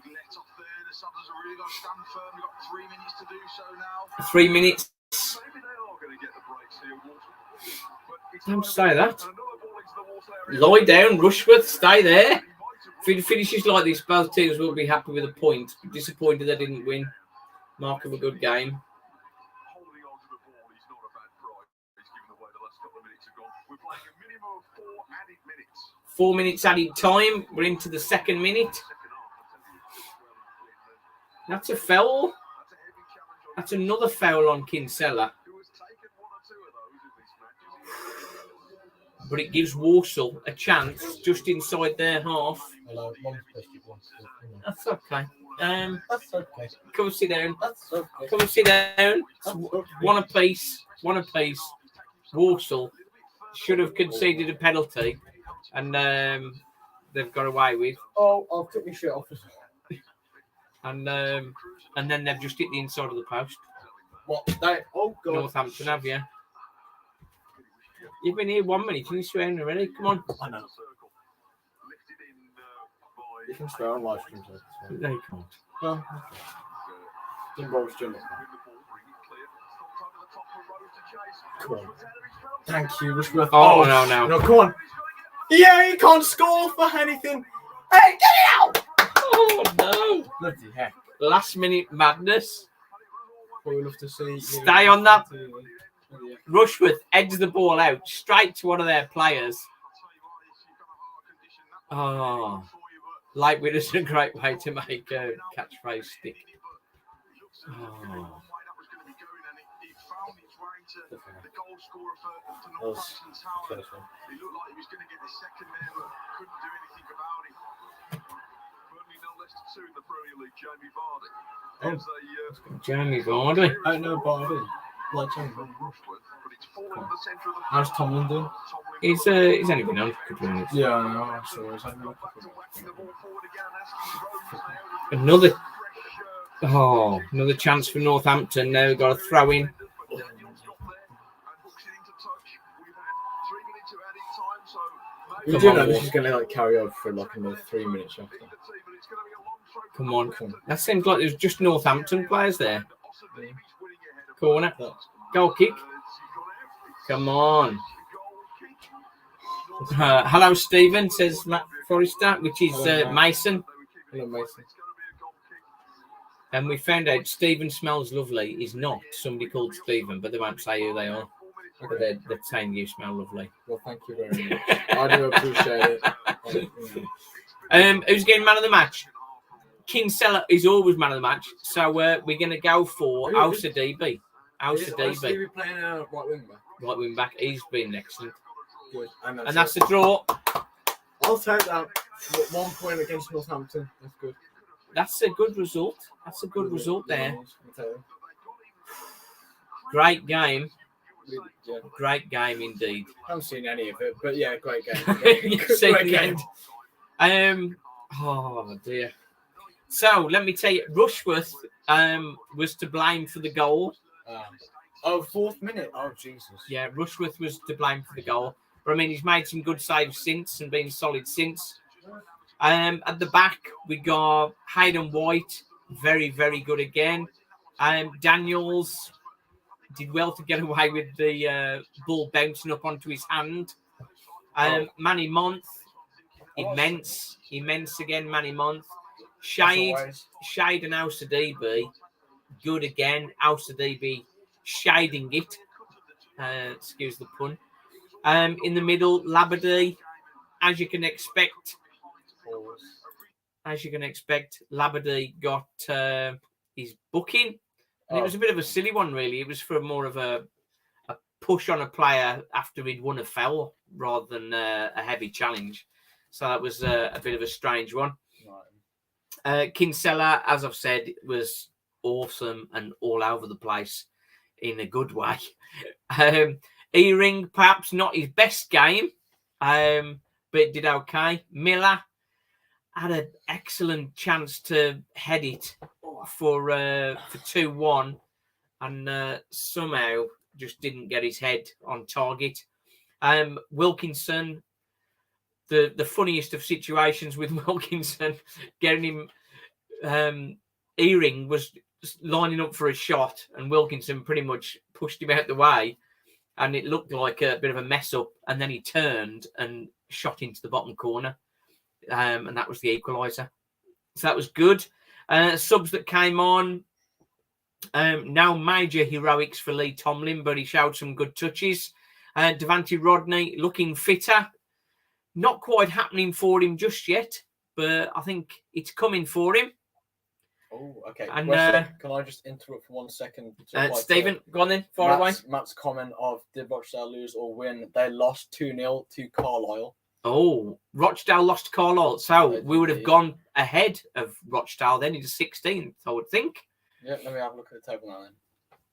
let off there. The Subbers have really got to stand firm. We've got 3 minutes to do so now. 3 minutes. Maybe they are going to get the breaks here, Walsall. But it's Don't not say over. that. And another ball into the Walsall area. Lie down, Rushworth, stay there. If it finishes like this, both teams will be happy with a point. Disappointed they didn't win. Mark of a good game. Holding on to the ball is not a bad prize. He's given away the last couple of minutes have gone. We're playing a minimum of 4 added minutes. 4 minutes added time. We're into the second minute. That's a foul. That's another foul on Kinsella. Who has taken 1 or 2 of those in this match? But it gives Walsall a chance just inside their half. Hello, That's okay. That's okay. Come and sit down. That's okay. Come and sit down. One apiece. One apiece. Walsall should have conceded a penalty, and they've got away with. Oh, I'll take my shirt off. And then they've just hit the inside of the post. What? Oh, God. Northampton, have you? You've been here 1 minute. Can you swear already? Come on. I know. Lifted in by You can swear on live streams. No, you can't. Well, involves doing it. Come on. Thank you, Rushworth. Oh, no. No, come on. Yeah, he can't score for anything. Hey, get it out! Oh, no. Bloody heck. Last minute madness. What we love to see. Stay on that. Rushworth edged the ball out straight to one of their players. Oh, light winners is a great way to make a catchphrase stick. Oh. The goal scorer for Northampton Town. It looked like he was going to get the second there, but couldn't do anything about it. Burnley no less than 2 in the Premier League. Jamie Vardy. There's a Jamie Vardy. I know Barbie. Like Jamie. Rushworth, but it's fallen in the centre of the How's Tomlin doing? He's only been on for a couple of minutes. Yeah, I know. I saw his Another chance for Northampton. Now we've got a throw in. You do know this is going to like carry over for like another 3 minutes after. Come on. That seems like there's just Northampton players there. Corner. Goal kick. Come on. Hello, Stephen, says Matt Forrester, which is Mason. Hello, Mason. And we found out Stephen Smells Lovely is not somebody called Stephen, but they won't say who they are. But they're saying you smell lovely. Well, thank you very much. I do appreciate it. Who's getting man of the match? Kinsella is always man of the match. So we're going to go for Ausa DB. Ausa DB. Playing right wing back. Right wing back. He's been excellent. Good. And that's the draw. I'll take that. 1 point against Northampton. That's good. That's a good result. That's a good result there. Great game. Yeah. Great game indeed. I haven't seen any of it, but yeah, great game. You've seen the end. Oh dear. So let me tell you, Rushworth was to blame for the goal. 4th minute. Oh Jesus. Yeah, Rushworth was to blame for the goal. But I mean, he's made some good saves since and been solid since. At the back, we got Hayden White, very, very good again. Daniels did well to get away with the ball bouncing up onto his hand. Manny Month, immense again, Manny Month. Shade and Ausa DB, good again. Ausa DB shading it. Excuse the pun. In the middle, Labadie, as you can expect. Labadie got his booking. And it was a bit of a silly one, really. It was for more of a push on a player after he'd won a foul rather than a heavy challenge. So that was a bit of a strange one. Kinsella, as I've said, was awesome and all over the place in a good way. Earring, perhaps not his best game. but it did okay. Miller had an excellent chance to head it for 2-1, and somehow just didn't get his head on target. Wilkinson, the funniest of situations with Wilkinson, getting him earring was lining up for a shot, and Wilkinson pretty much pushed him out the way, and it looked like a bit of a mess up, and then he turned and shot into the bottom corner, and that was the equaliser. So that was good. Subs that came on, now major heroics for Lee Tomlin, but he showed some good touches. Devante Rodney looking fitter. Not quite happening for him just yet, but I think it's coming for him. Oh, okay. And Wesley, can I just interrupt for 1 second? Stephen, go on then, far away. Matt's comment of did Rochdale lose or win? They lost 2-0 to Carlisle. Oh, Rochdale lost to Carlisle. So we would have gone ahead of Rochdale then into 16th, I would think. Yeah, let me have a look at the table now then.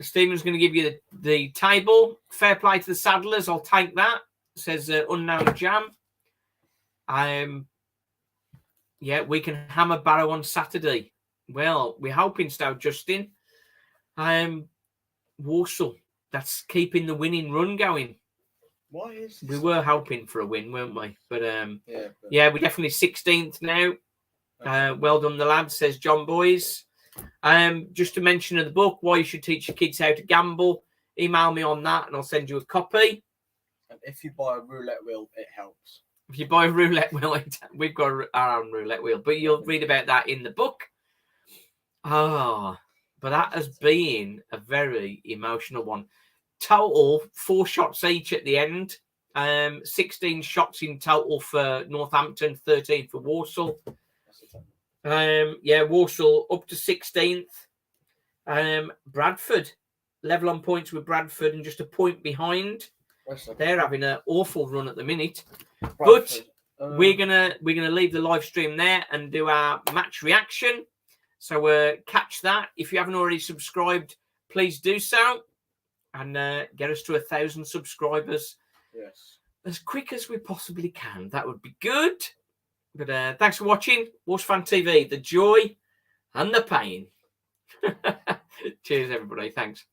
Stephen's going to give you the table. Fair play to the Saddlers. I'll take that. Says Unknown Jam. Yeah, we can hammer Barrow on Saturday. Well, we're hoping so, Justin. Walsall, that's keeping the winning run going. Why is we were hoping for a win, weren't we? But yeah, we're definitely 16th now. Okay. Well done, the lads, says John Boys. Just to mention in the book, Why You Should Teach Your Kids How to Gamble. Email me on that and I'll send you a copy. And if you buy a roulette wheel, it helps. If you buy a roulette wheel, we've got our own roulette wheel, but you'll read about that in the book. But that has been a very emotional one. Total 4 shots each at the end. 16 shots in total for Northampton, 13 for Walsall. Walsall up to 16th. Bradford level on points with Bradford and just a point behind. They're having an awful run at the minute. Bradford. But we're gonna leave the live stream there and do our match reaction. So catch that. If you haven't already subscribed, please do so. And get us to 1,000 subscribers. Yes. As quick as we possibly can. That would be good. But thanks for watching. Walsh Fan TV, the joy and the pain. Cheers, everybody. Thanks.